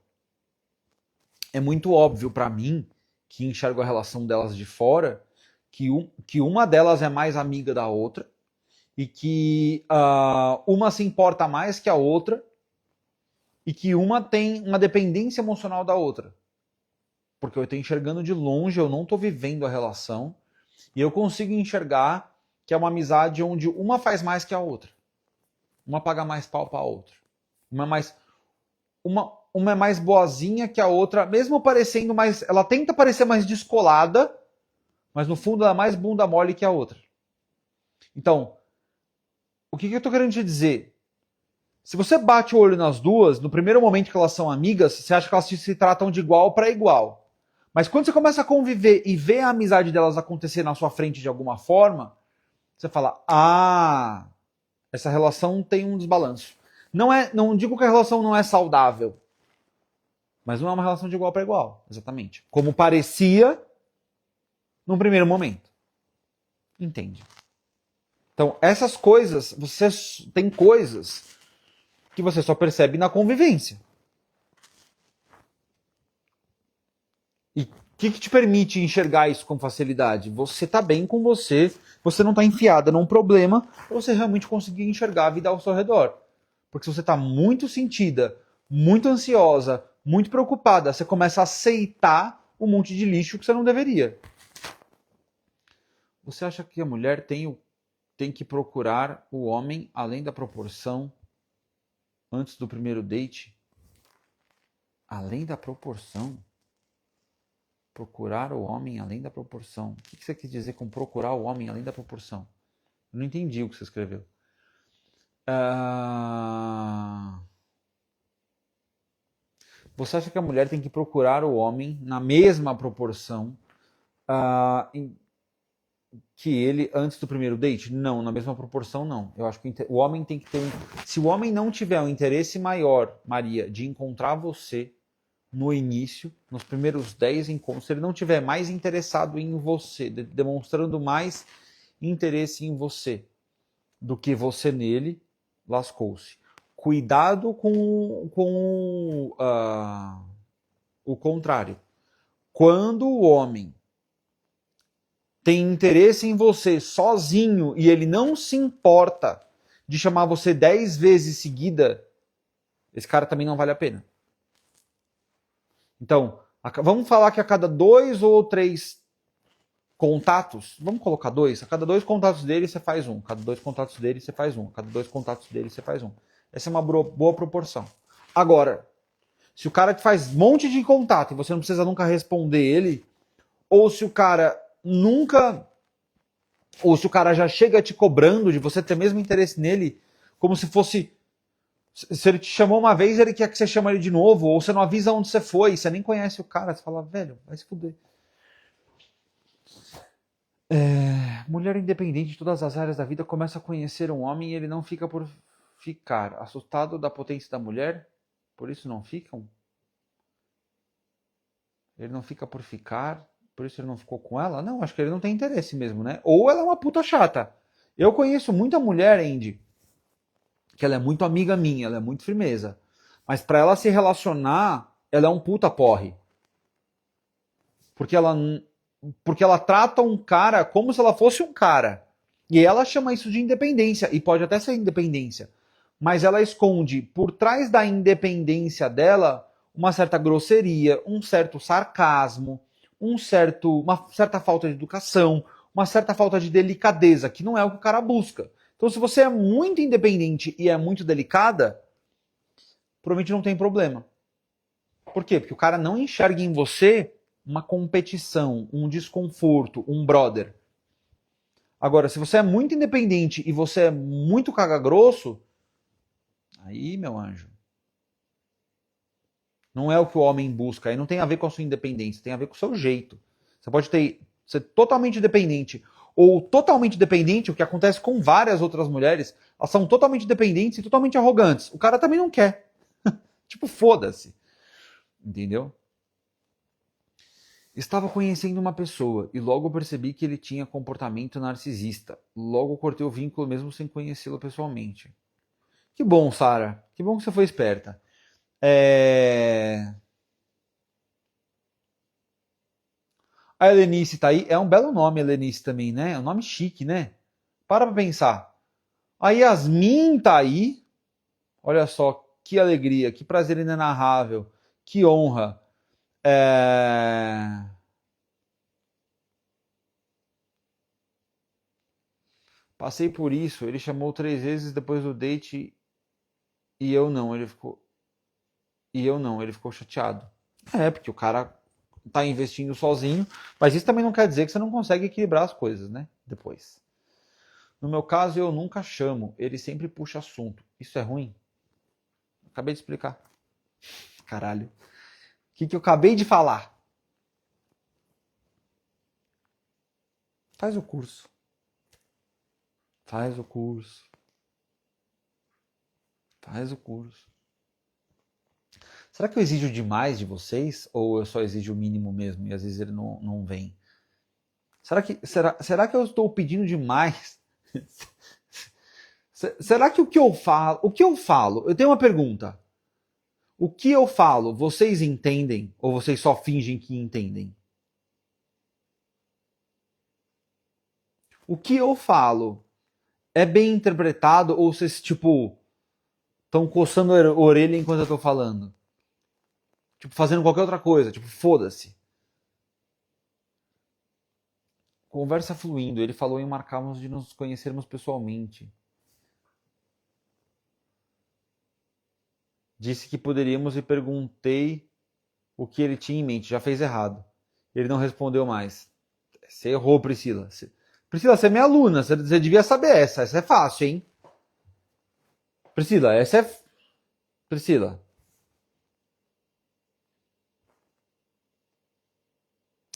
É muito óbvio para mim, que enxergo a relação delas de fora, que uma delas é mais amiga da outra e que uma se importa mais que a outra e que uma tem uma dependência emocional da outra. Porque eu estou enxergando de longe, eu não estou vivendo a relação e eu consigo enxergar que é uma amizade onde uma faz mais que a outra. Uma paga mais pau para a outra. Uma é mais boazinha que a outra, mesmo parecendo mais... Ela tenta parecer mais descolada, mas no fundo ela é mais bunda mole que a outra. Então, o que eu estou querendo te dizer? Se você bate o olho nas duas, no primeiro momento que elas são amigas, você acha que elas se tratam de igual para igual. Mas quando você começa a conviver e ver a amizade delas acontecer na sua frente de alguma forma, você fala, essa relação tem um desbalanço. Não digo que a relação não é saudável, mas não é uma relação de igual para igual, exatamente. Como parecia no primeiro momento. Entende? Então, essas coisas, você tem coisas que você só percebe na convivência. E o que te permite enxergar isso com facilidade? Você tá bem com você não tá enfiada num problema, pra você realmente conseguir enxergar a vida ao seu redor. Porque se você tá muito sentida, muito ansiosa, muito preocupada, você começa a aceitar um monte de lixo que você não deveria. Você acha que a mulher tem que procurar o homem além da proporção antes do primeiro date? Além da proporção? Procurar o homem além da proporção. O que você quis dizer com procurar o homem além da proporção? Eu não entendi o que você escreveu. Você acha que a mulher tem que procurar o homem na mesma proporção que ele antes do primeiro date? Não, na mesma proporção não. Eu acho que o homem tem que ter... Se o homem não tiver um interesse maior, Maria, de encontrar você no início, nos primeiros 10 encontros, se ele não tiver mais interessado em você, demonstrando mais interesse em você do que você nele, lascou-se. Cuidado com o contrário. Quando o homem tem interesse em você sozinho e ele não se importa de chamar você 10 vezes seguida, esse cara também não vale a pena. Então, vamos falar que a cada 2 ou 3 contatos, vamos colocar 2, a cada 2 contatos dele você faz um, a cada 2 contatos dele você faz um, a cada 2 contatos dele você faz um. Essa é uma boa proporção. Agora, se o cara te faz um monte de contato e você não precisa nunca responder ele, ou se o cara já chega te cobrando de você ter mesmo interesse nele, como se fosse... Se ele te chamou uma vez, ele quer que você chame ele de novo, ou você não avisa onde você foi, você nem conhece o cara, você fala, velho, vai se fuder. Mulher independente de todas as áreas da vida começa a conhecer um homem e ele não fica por ficar. Assustado da potência da mulher, por isso não ficam? Ele não fica por ficar, por isso ele não ficou com ela? Não, acho que ele não tem interesse mesmo, né? Ou ela é uma puta chata. Eu conheço muita mulher, Andy, que ela é muito amiga minha, ela é muito firmeza. Mas para ela se relacionar, ela é um puta porre. Porque ela trata um cara como se ela fosse um cara. E ela chama isso de independência, e pode até ser independência. Mas ela esconde por trás da independência dela uma certa grosseria, um certo sarcasmo, uma certa falta de educação, uma certa falta de delicadeza, que não é o que o cara busca. Então, se você é muito independente e é muito delicada, provavelmente não tem problema. Por quê? Porque o cara não enxerga em você uma competição, um desconforto, um brother. Agora, se você é muito independente e você é muito caga-grosso, aí, meu anjo, não é o que o homem busca. Aí não tem a ver com a sua independência, tem a ver com o seu jeito. Você pode ser totalmente dependente ou totalmente dependente, o que acontece com várias outras mulheres, elas são totalmente dependentes e totalmente arrogantes. O cara também não quer. Tipo, foda-se. Entendeu? Estava conhecendo uma pessoa e logo percebi que ele tinha comportamento narcisista. Logo cortei o vínculo mesmo sem conhecê-lo pessoalmente. Que bom, Sara. Que bom que você foi esperta. A Helenice tá aí. É um belo nome, Helenice, também, né? É um nome chique, né? Para pra pensar. A Yasmin tá aí. Olha só, que alegria, que prazer inenarrável, que honra. Passei por isso. Ele chamou 3 vezes depois do date e eu não. Ele ficou chateado. É, porque o cara tá investindo sozinho, mas isso também não quer dizer que você não consegue equilibrar as coisas, né? Depois. No meu caso, eu nunca chamo, ele sempre puxa assunto. Isso é ruim? Acabei de explicar. Caralho. O que eu acabei de falar? Faz o curso. Faz o curso. Faz o curso. Será que eu exijo demais de vocês? Ou eu só exijo o mínimo mesmo e às vezes ele não vem? Será que eu estou pedindo demais? Será que o que eu falo... O que eu falo? Eu tenho uma pergunta. O que eu falo, vocês entendem? Ou vocês só fingem que entendem? O que eu falo é bem interpretado ou vocês, tipo, estão coçando a orelha enquanto eu tô falando? Tipo, fazendo qualquer outra coisa. Tipo, foda-se. Conversa fluindo. Ele falou em marcarmos de nos conhecermos pessoalmente. Disse que poderíamos e perguntei o que ele tinha em mente. Já fez errado. Ele não respondeu mais. Você errou, Priscila. Priscila, você é minha aluna. Você devia saber essa. Essa é fácil, hein? Priscila, essa é... Priscila.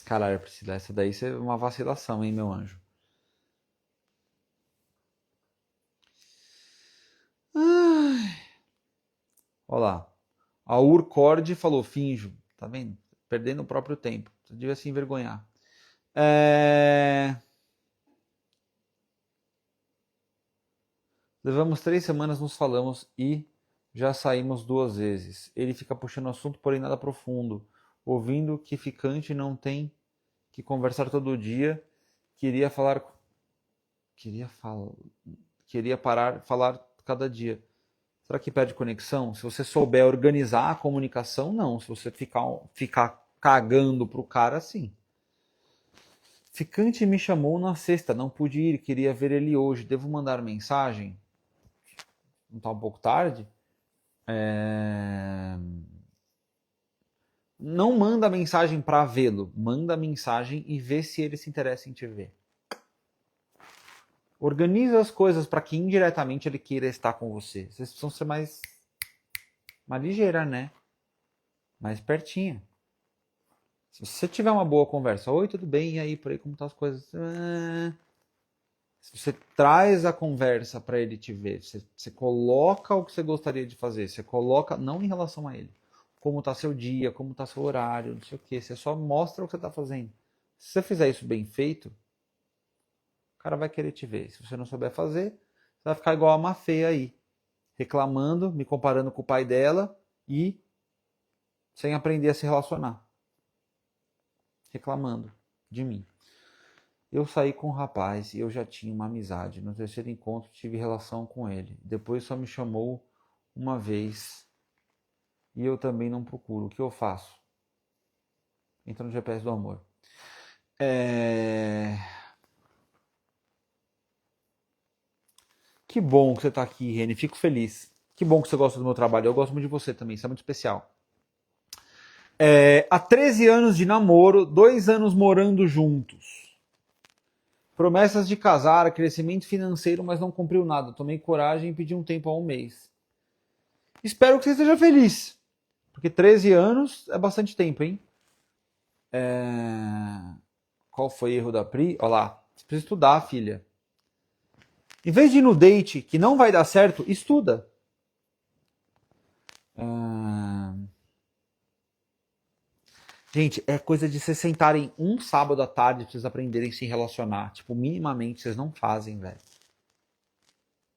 Caralho, Priscila, essa daí é uma vacilação, hein, meu anjo? Ai. Olha lá. A Urcord falou, finjo. Tá vendo? Perdendo o próprio tempo. Você devia se envergonhar. Levamos 3 semanas, nos falamos e já saímos 2 vezes. Ele fica puxando assunto, porém nada profundo. Ouvindo que ficante não tem que conversar todo dia. Queria falar... Queria parar, falar cada dia. Será que perde conexão? Se você souber organizar a comunicação, não. Se você ficar cagando pro cara, sim. Ficante me chamou na sexta, não pude ir, queria ver ele hoje. Devo mandar mensagem? Não tá um pouco tarde? Não manda mensagem para vê-lo. Manda mensagem e vê se ele se interessa em te ver. Organiza as coisas para que indiretamente ele queira estar com você. Vocês precisam ser mais ligeira, né? Mais pertinha. Se você tiver uma boa conversa, oi, tudo bem? E aí, por aí, como estão as coisas? Se você traz a conversa para ele te ver, você coloca o que você gostaria de fazer, você coloca, não em relação a ele, como está seu dia, como está seu horário, não sei o que, você só mostra o que você está fazendo. Se você fizer isso bem feito, o cara vai querer te ver. Se você não souber fazer, você vai ficar igual a Mafê aí, reclamando, me comparando com o pai dela e sem aprender a se relacionar. Reclamando de mim. Eu saí com um rapaz e eu já tinha uma amizade. No terceiro encontro tive relação com ele. Depois só me chamou uma vez e eu também não procuro. O que eu faço? Entra no GPS do amor. Que bom que você está aqui, Reni. Fico feliz. Que bom que você gosta do meu trabalho. Eu gosto muito de você também. Isso é muito especial. Há 13 anos de namoro, 2 anos morando juntos. Promessas de casar, crescimento financeiro, mas não cumpriu nada. Tomei coragem e pedi um tempo há 1 mês. Espero que você esteja feliz. Porque 13 anos é bastante tempo, hein? Qual foi o erro da Pri? Olha lá. Você precisa estudar, filha. Em vez de ir no date que não vai dar certo, estuda. Gente, é coisa de vocês sentarem um sábado à tarde pra vocês aprenderem a se relacionar. Tipo, minimamente, vocês não fazem, velho.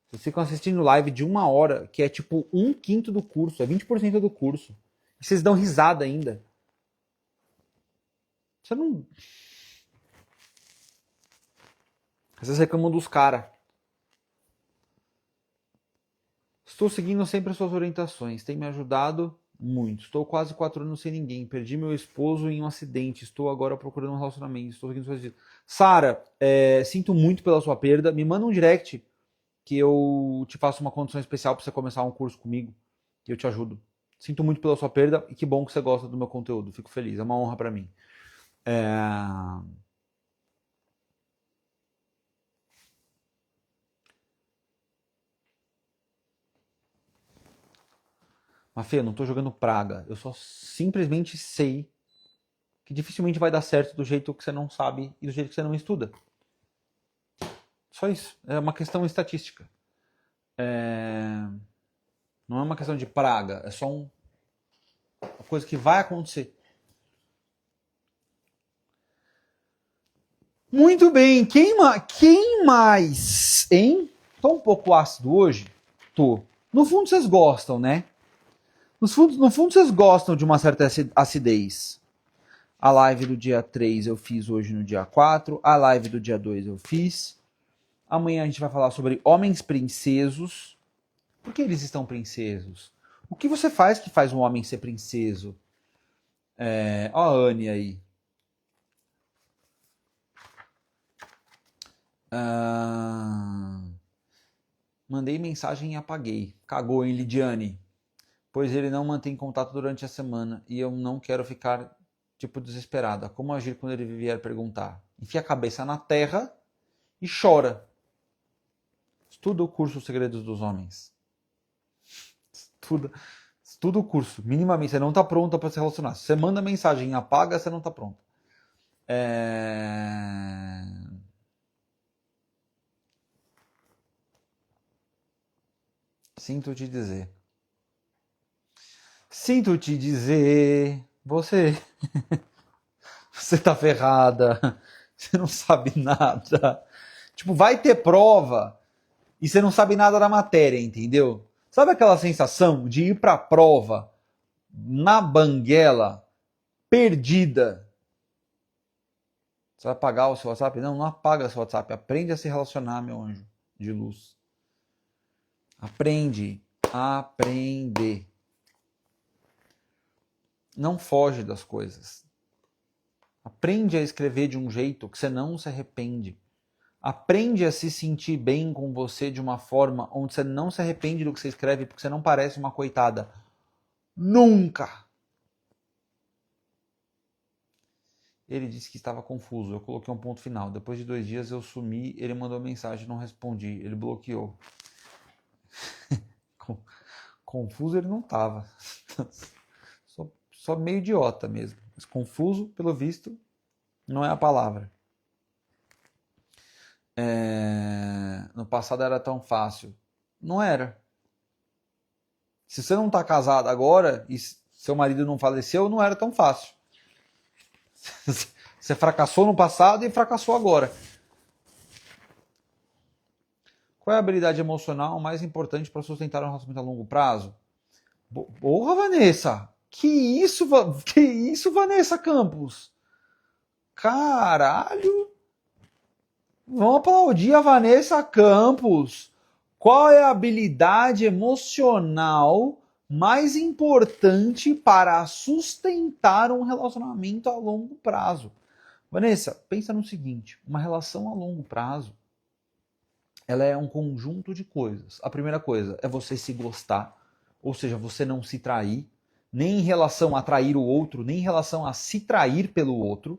Vocês ficam assistindo live de 1 hora, que é tipo 1/5 do curso, é 20% do curso. E vocês dão risada ainda. Você não... Vocês reclamam dos caras. Estou seguindo sempre as suas orientações. Tem me ajudado muito. Estou quase 4 anos sem ninguém. Perdi meu esposo em um acidente. Estou agora procurando um relacionamento. Estou seguindo suas dicas. Sara, sinto muito pela sua perda. Me manda um direct que eu te faço uma condição especial para você começar um curso comigo. E eu te ajudo. Sinto muito pela sua perda e que bom que você gosta do meu conteúdo. Fico feliz. É uma honra para mim. Mas, Fê, eu não tô jogando praga. Eu só simplesmente sei que dificilmente vai dar certo do jeito que você não sabe e do jeito que você não estuda. Só isso. É uma questão estatística. Não é uma questão de praga. É só uma coisa que vai acontecer. Muito bem. Quem mais? Hein? Tô um pouco ácido hoje? Tô. No fundo vocês gostam, né? No fundo vocês gostam de uma certa acidez. A live do dia 3 eu fiz hoje no dia 4. A live do dia 2 eu fiz. Amanhã a gente vai falar sobre homens princesos. Por que eles estão princesos? O que você faz que faz um homem ser princeso? Ó a Anne aí. Mandei mensagem e apaguei. Cagou, hein, Lidiane? Pois ele não mantém contato durante a semana e eu não quero ficar, tipo, desesperada. Como agir quando ele vier perguntar? Enfia a cabeça na terra e chora. Estuda o curso Os Segredos dos Homens. Estuda o curso. Minimamente, você não está pronta para se relacionar. Se você manda mensagem e apaga, você não está pronta. Sinto te dizer. Sinto te dizer. Você tá ferrada. Você não sabe nada. Tipo, vai ter prova e você não sabe nada da matéria, entendeu? Sabe aquela sensação de ir pra prova na banguela, perdida? Você vai apagar o seu WhatsApp? Não, não apaga seu WhatsApp. Aprende a se relacionar, meu anjo de luz. Aprende. Aprender. Não foge das coisas. Aprende a escrever de um jeito que você não se arrepende. Aprende a se sentir bem com você de uma forma onde você não se arrepende do que você escreve porque você não parece uma coitada. Nunca! Ele disse que estava confuso. Eu coloquei um ponto final. Depois de 2 dias eu sumi, ele mandou mensagem, não respondi. Ele bloqueou. Confuso ele não estava. Só meio idiota mesmo. Mas confuso, pelo visto, não é a palavra. No passado era tão fácil. Não era. Se você não está casado agora e seu marido não faleceu, não era tão fácil. Você fracassou no passado e fracassou agora. Qual é a habilidade emocional mais importante para sustentar um relacionamento a longo prazo? Porra, Vanessa! Que isso, Vanessa Campos? Caralho! Vamos aplaudir a Vanessa Campos. Qual é a habilidade emocional mais importante para sustentar um relacionamento a longo prazo? Vanessa, pensa no seguinte, uma relação a longo prazo, ela é um conjunto de coisas. A primeira coisa é você se gostar, ou seja, você não se trair, nem em relação a trair o outro, nem em relação a se trair pelo outro,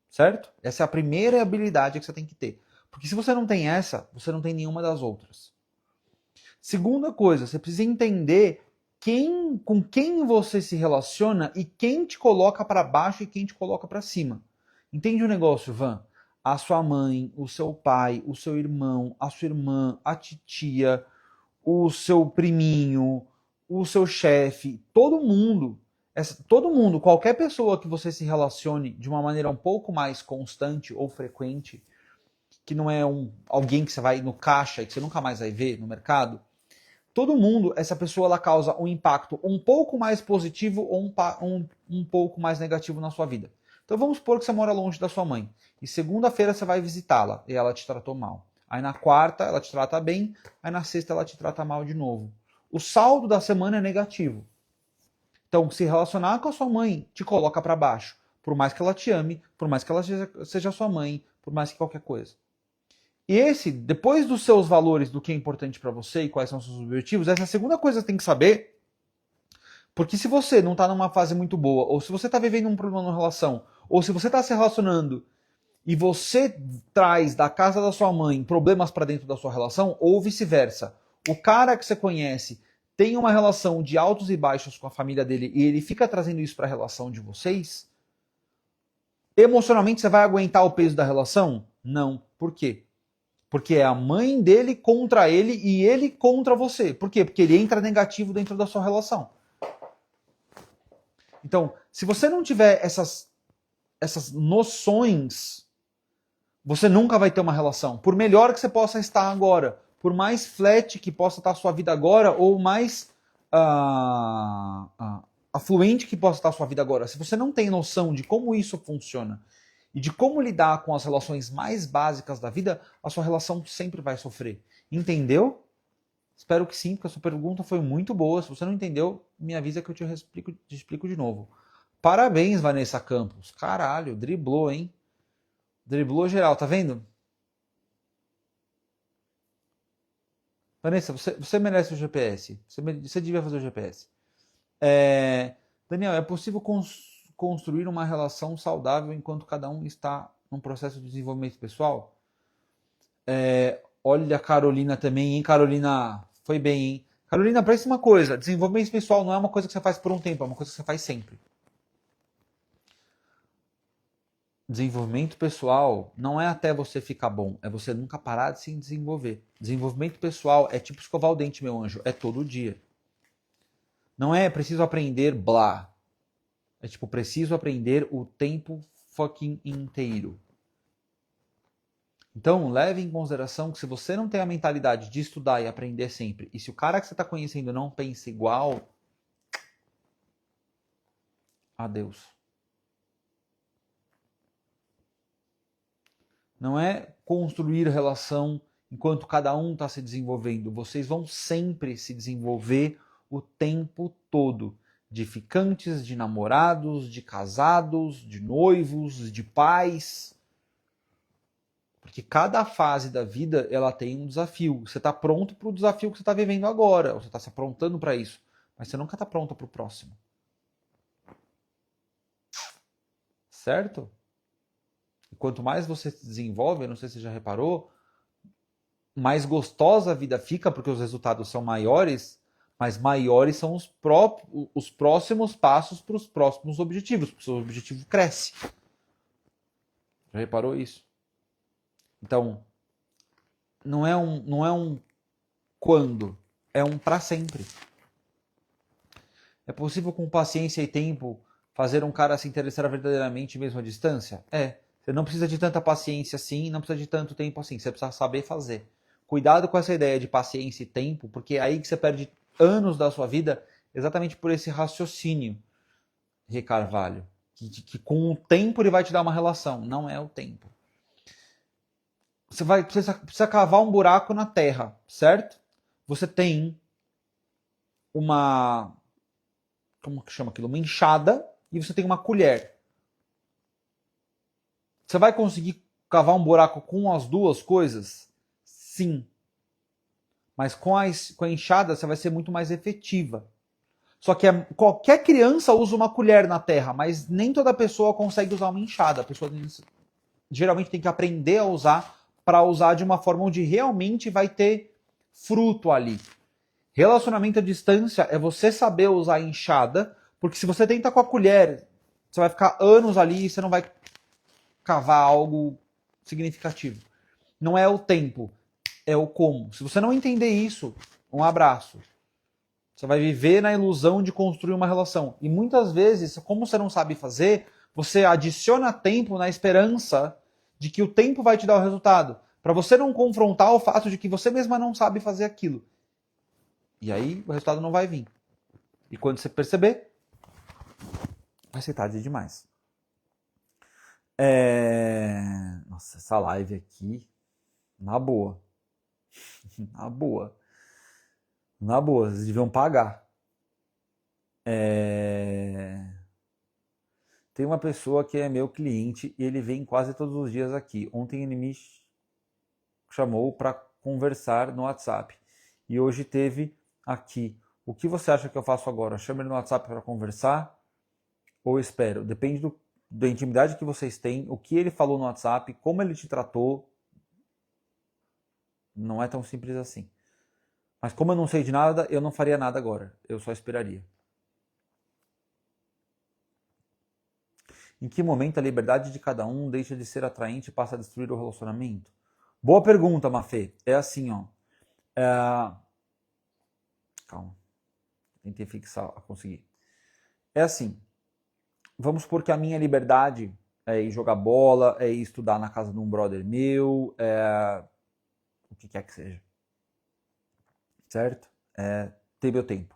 certo? Essa é a primeira habilidade que você tem que ter. Porque se você não tem essa, você não tem nenhuma das outras. Segunda coisa, você precisa entender com quem você se relaciona e quem te coloca para baixo e quem te coloca para cima. Entende o negócio, Van? a sua mãe, o seu pai, o seu irmão, a sua irmã, a titia, o seu priminho, o seu chefe, todo mundo, qualquer pessoa que você se relacione de uma maneira um pouco mais constante ou frequente, que não é alguém que você vai no caixa e que você nunca mais vai ver no mercado, todo mundo, essa pessoa ela causa um impacto um pouco mais positivo ou um pouco mais negativo na sua vida. Então vamos supor que você mora longe da sua mãe e segunda-feira você vai visitá-la e ela te tratou mal. Aí na quarta ela te trata bem, aí na sexta ela te trata mal de novo. O saldo da semana é negativo. Então se relacionar com a sua mãe te coloca para baixo, por mais que ela te ame, por mais que ela seja sua mãe, por mais que qualquer coisa. E depois dos seus valores, do que é importante para você e quais são os seus objetivos, essa é a segunda coisa que você tem que saber. Porque se você não está numa fase muito boa, ou se você está vivendo um problema na relação, ou se você está se relacionando e você traz da casa da sua mãe problemas para dentro da sua relação, ou vice-versa, o cara que você conhece tem uma relação de altos e baixos com a família dele e ele fica trazendo isso para a relação de vocês, emocionalmente você vai aguentar o peso da relação? Não. Por quê? Porque é a mãe dele contra ele e ele contra você. Por quê? Porque ele entra negativo dentro da sua relação. Então, se você não tiver essas noções, você nunca vai ter uma relação. Por melhor que você possa estar agora, por mais flat que possa estar a sua vida agora, ou mais afluente que possa estar a sua vida agora, se você não tem noção de como isso funciona, e de como lidar com as relações mais básicas da vida, a sua relação sempre vai sofrer. Entendeu? Espero que sim, porque a sua pergunta foi muito boa. Se você não entendeu, me avisa que eu te explico de novo. Parabéns, Vanessa Campos. Caralho, driblou, hein? Driblou geral, tá vendo? Vanessa, você merece o GPS. Você devia fazer o GPS. Daniel, é possível construir uma relação saudável enquanto cada um está num processo de desenvolvimento pessoal? Olha a Carolina também, hein? Carolina, foi bem, hein? Carolina, pensa uma coisa, desenvolvimento pessoal não é uma coisa que você faz por um tempo, é uma coisa que você faz sempre. Desenvolvimento pessoal não é até você ficar bom, é você nunca parar de se desenvolver. Desenvolvimento pessoal é tipo escovar o dente, meu anjo, é todo dia. Não é preciso aprender blá. É tipo, preciso aprender o tempo fucking inteiro. Então, leve em consideração que se você não tem a mentalidade de estudar e aprender sempre, e se o cara que você está conhecendo não pensa igual, adeus. Não é construir relação enquanto cada um está se desenvolvendo. Vocês vão sempre se desenvolver o tempo todo. De ficantes, de namorados, de casados, de noivos, de pais. Porque cada fase da vida ela tem um desafio. Você está pronto para o desafio que você está vivendo agora. Você está se aprontando para isso. Mas você nunca está pronto para o próximo. Certo? E quanto mais você se desenvolve, eu não sei se você já reparou, mais gostosa a vida fica, porque os resultados são maiores, mas maiores são os próximos passos para os próximos objetivos, porque o seu objetivo cresce. Já reparou isso? Então, não é um quando, é um para sempre. É possível com paciência e tempo fazer um cara se interessar verdadeiramente mesmo à distância? É. Você não precisa de tanta paciência assim, não precisa de tanto tempo assim. Você precisa saber fazer. Cuidado com essa ideia de paciência e tempo, porque é aí que você perde anos da sua vida exatamente por esse raciocínio, Rê Carvalho. Que com o tempo ele vai te dar uma relação. Não é o tempo. Você precisa cavar um buraco na terra, certo? Você tem uma... Como que chama aquilo? Uma enxada e você tem uma colher. Você vai conseguir cavar um buraco com as duas coisas? Sim. Mas com a enxada você vai ser muito mais efetiva. Só que qualquer criança usa uma colher na terra, mas nem toda pessoa consegue usar uma enxada. A pessoa geralmente tem que aprender a usar para usar de uma forma onde realmente vai ter fruto ali. Relacionamento à distância é você saber usar a enxada, porque se você tenta com a colher, você vai ficar anos ali e você não vai cavar algo significativo. Não é o tempo, é o como. Se você não entender isso, um abraço. Você vai viver na ilusão de construir uma relação. E muitas vezes, como você não sabe fazer, você adiciona tempo na esperança de que o tempo vai te dar o resultado. Para você não confrontar o fato de que você mesma não sabe fazer aquilo. E aí o resultado não vai vir. E quando você perceber, vai ser tarde demais. Nossa, essa live aqui, na boa. Na boa. Na boa, vocês deviam pagar. Tem uma pessoa que é meu cliente e ele vem quase todos os dias aqui. Ontem ele me chamou para conversar no WhatsApp. E hoje teve aqui. O que você acha que eu faço agora? Chamo ele no WhatsApp para conversar ou espero? Depende da intimidade que vocês têm, o que ele falou no WhatsApp, como ele te tratou. Não é tão simples assim. Mas como eu não sei de nada, eu não faria nada agora. Eu só esperaria. Em que momento a liberdade de cada um deixa de ser atraente e passa a destruir o relacionamento? Boa pergunta, Mafê. É assim, ó. Calma. Tentei fixar, conseguir. É assim. Vamos supor que a minha liberdade é ir jogar bola, é ir estudar na casa de um brother meu, o que quer que seja. Certo? Ter meu tempo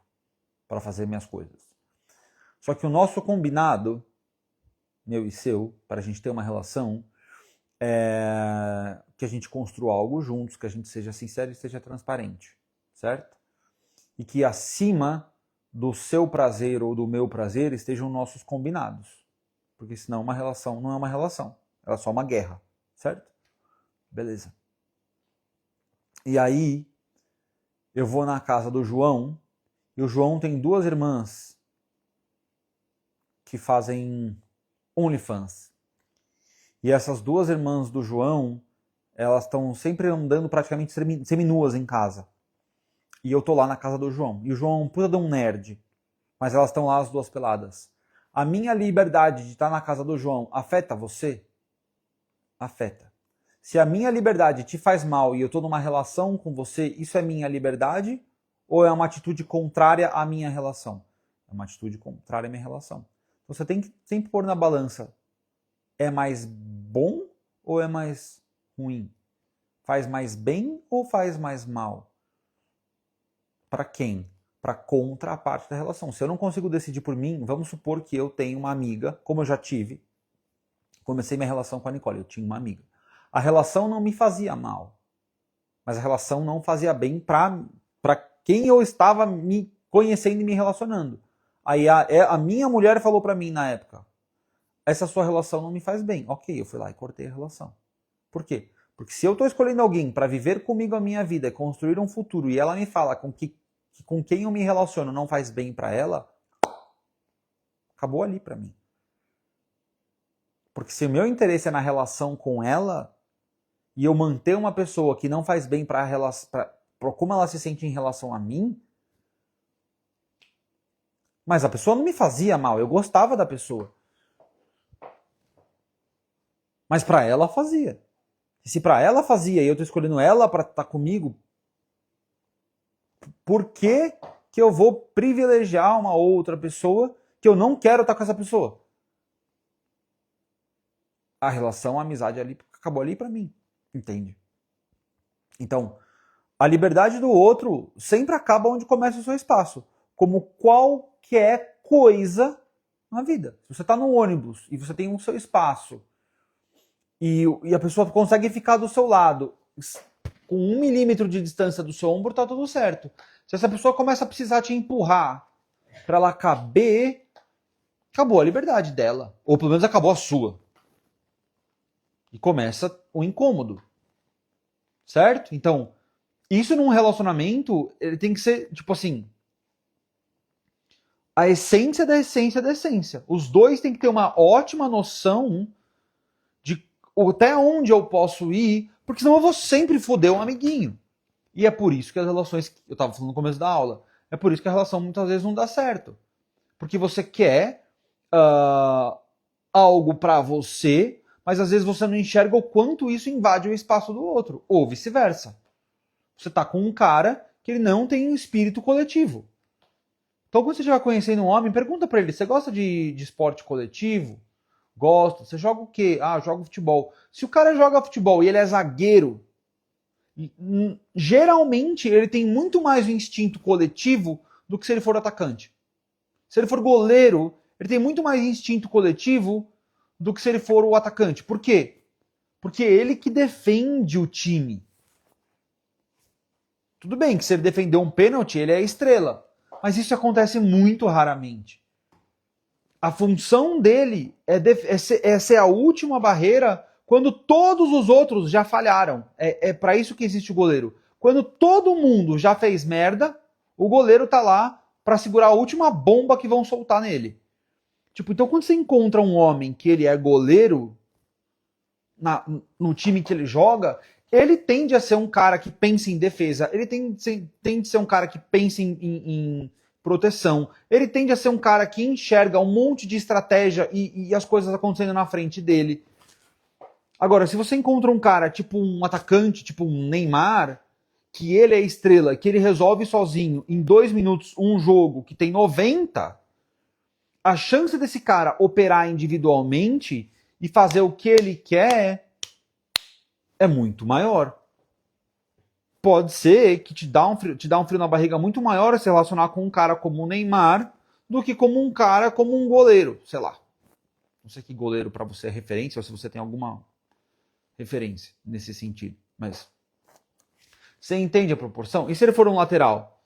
para fazer minhas coisas. Só que o nosso combinado, meu e seu, para a gente ter uma relação, que a gente construa algo juntos, que a gente seja sincero e seja transparente. Certo? E que acima do seu prazer ou do meu prazer estejam nossos combinados. Porque senão uma relação não é uma relação. Ela é só uma guerra. Certo? Beleza. E aí, eu vou na casa do João, e o João tem 2 irmãs que fazem OnlyFans. E essas 2 irmãs do João, elas estão sempre andando praticamente seminuas em casa. E eu tô lá na casa do João. E o João é um puta de um nerd. Mas elas estão lá as 2 peladas. A minha liberdade de estar na casa do João afeta você? Afeta. Se a minha liberdade te faz mal e eu tô numa relação com você, isso é minha liberdade? Ou é uma atitude contrária à minha relação? É uma atitude contrária à minha relação. Você tem que sempre pôr na balança. É mais bom ou é mais ruim? Faz mais bem ou faz mais mal? Para quem? Para contra a parte da relação. Se eu não consigo decidir por mim, vamos supor que eu tenho uma amiga, como eu já tive. Comecei minha relação com a Nicole, eu tinha uma amiga. A relação não me fazia mal, mas a relação não fazia bem para quem eu estava me conhecendo e me relacionando. Aí a minha mulher falou para mim na época, essa sua relação não me faz bem. Ok, eu fui lá e cortei a relação. Por quê? Porque se eu estou escolhendo alguém para viver comigo a minha vida, construir um futuro, e ela me fala com quem eu me relaciono não faz bem para ela, acabou ali para mim. Porque se o meu interesse é na relação com ela, e eu manter uma pessoa que não faz bem para como ela se sente em relação a mim, mas a pessoa não me fazia mal, eu gostava da pessoa. Mas para ela fazia. E se para ela fazia e eu tô escolhendo ela para estar comigo, por que eu vou privilegiar uma outra pessoa que eu não quero estar com essa pessoa? A relação, a amizade ali acabou ali para mim. Entende? Então, a liberdade do outro sempre acaba onde começa o seu espaço. Como qualquer coisa na vida. Se você está no ônibus e você tem o seu espaço e a pessoa consegue ficar do seu lado com 1 milímetro de distância do seu ombro, tá tudo certo. Se essa pessoa começa a precisar te empurrar para ela caber, acabou a liberdade dela. Ou pelo menos acabou a sua. E começa o incômodo. Certo? Então, isso num relacionamento, ele tem que ser, tipo assim, a essência da essência da essência. Os dois têm que ter uma ótima noção de até onde eu posso ir, porque senão eu vou sempre foder um amiguinho. E é por isso que as relações, eu estava falando no começo da aula, é por isso que a relação muitas vezes não dá certo. Porque você quer algo para você, mas às vezes você não enxerga o quanto isso invade o espaço do outro, ou vice-versa. Você tá com um cara que ele não tem um espírito coletivo. Então, quando você estiver conhecendo um homem, pergunta para ele: você gosta de esporte coletivo? Gosto. Você joga o quê? Ah, jogo futebol. Se o cara joga futebol e ele é zagueiro, geralmente ele tem muito mais o instinto coletivo do que se ele for atacante. Se ele for goleiro, ele tem muito mais instinto coletivo do que se ele for o atacante. Por quê? Porque é ele que defende o time. Tudo bem que se ele defender um pênalti, ele é a estrela. Mas isso acontece muito raramente. A função dele é ser a última barreira quando todos os outros já falharam. É para isso que existe o goleiro. Quando todo mundo já fez merda, o goleiro tá lá para segurar a última bomba que vão soltar nele. Tipo, então quando você encontra um homem que ele é goleiro no time que ele joga, ele tende a ser um cara que pensa em defesa, ele tende a ser um cara que pensa em proteção, ele tende a ser um cara que enxerga um monte de estratégia e as coisas acontecendo na frente dele. Agora, se você encontra um cara, tipo um atacante, tipo um Neymar, que ele é estrela, que ele resolve sozinho, em 2 minutos, um jogo que tem 90, a chance desse cara operar individualmente e fazer o que ele quer é muito maior. Pode ser que te dá um frio na barriga muito maior se relacionar com um cara como o Neymar do que como um cara como um goleiro, sei lá. Não sei que goleiro para você é referência ou se você tem alguma referência nesse sentido, mas você entende a proporção? E se ele for um lateral?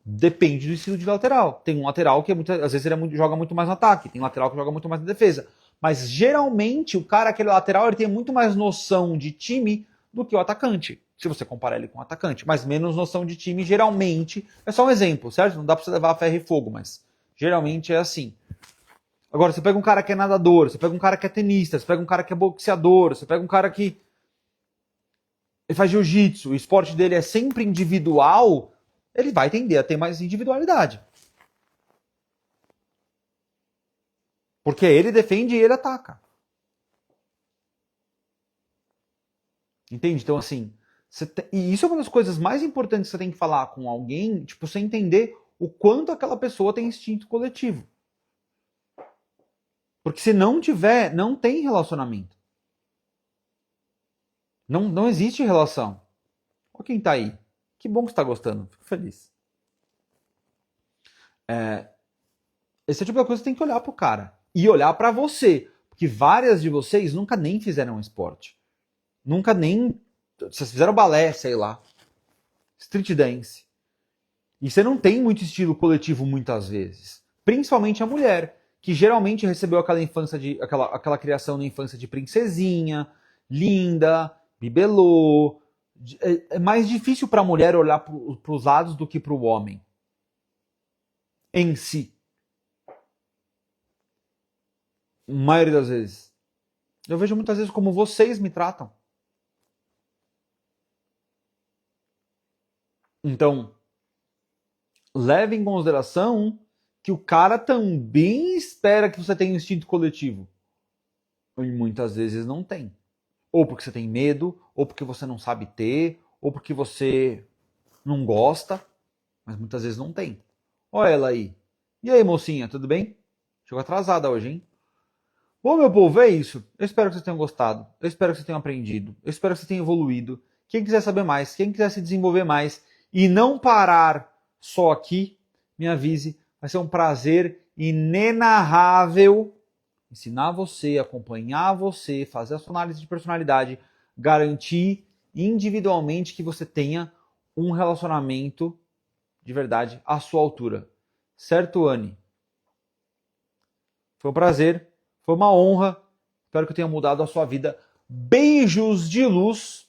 Depende do estilo de lateral. Tem um lateral que às vezes ele joga muito mais no ataque, tem um lateral que joga muito mais na defesa. Mas geralmente o cara, aquele lateral, ele tem muito mais noção de time do que o atacante. Se você comparar ele com o atacante. Mas menos noção de time, geralmente. É só um exemplo, certo? Não dá pra você levar a ferro e fogo, mas geralmente é assim. Agora, você pega um cara que é nadador, você pega um cara que é tenista, você pega um cara que é boxeador, você pega um cara que ele faz jiu-jitsu, o esporte dele é sempre individual, ele vai tender a ter mais individualidade. Porque ele defende e ele ataca. Entende? Então, assim, e isso é uma das coisas mais importantes que você tem que falar com alguém, tipo, você entender o quanto aquela pessoa tem instinto coletivo. Porque se não tiver, não tem relacionamento. Não existe relação. Olha quem tá aí. Que bom que você tá gostando. Fico feliz. Esse é o tipo de coisa que você tem que olhar pro cara. E olhar pra você. Porque várias de vocês nunca nem fizeram esporte. Nunca nem... Vocês fizeram balé, sei lá. Street dance. E você não tem muito estilo coletivo muitas vezes. Principalmente a mulher, que geralmente recebeu aquela infância aquela criação na infância de princesinha, linda, bibelô. É mais difícil para a mulher olhar para os lados do que para o homem. Em si. A maioria das vezes. Eu vejo muitas vezes como vocês me tratam. Então, leve em consideração que o cara também espera que você tenha um instinto coletivo. E muitas vezes não tem. Ou porque você tem medo, ou porque você não sabe ter, ou porque você não gosta, mas muitas vezes não tem. Olha ela aí. E aí, mocinha, tudo bem? Chegou atrasada hoje, hein? Bom, meu povo, é isso. Eu espero que vocês tenham gostado. Eu espero que vocês tenham aprendido. Eu espero que vocês tenham evoluído. Quem quiser saber mais, quem quiser se desenvolver mais e não parar só aqui, me avise. Vai ser um prazer inenarrável ensinar você, acompanhar você, fazer a sua análise de personalidade, garantir individualmente que você tenha um relacionamento de verdade à sua altura. Certo, Anne? Foi um prazer, foi uma honra. Espero que eu tenha mudado a sua vida. Beijos de luz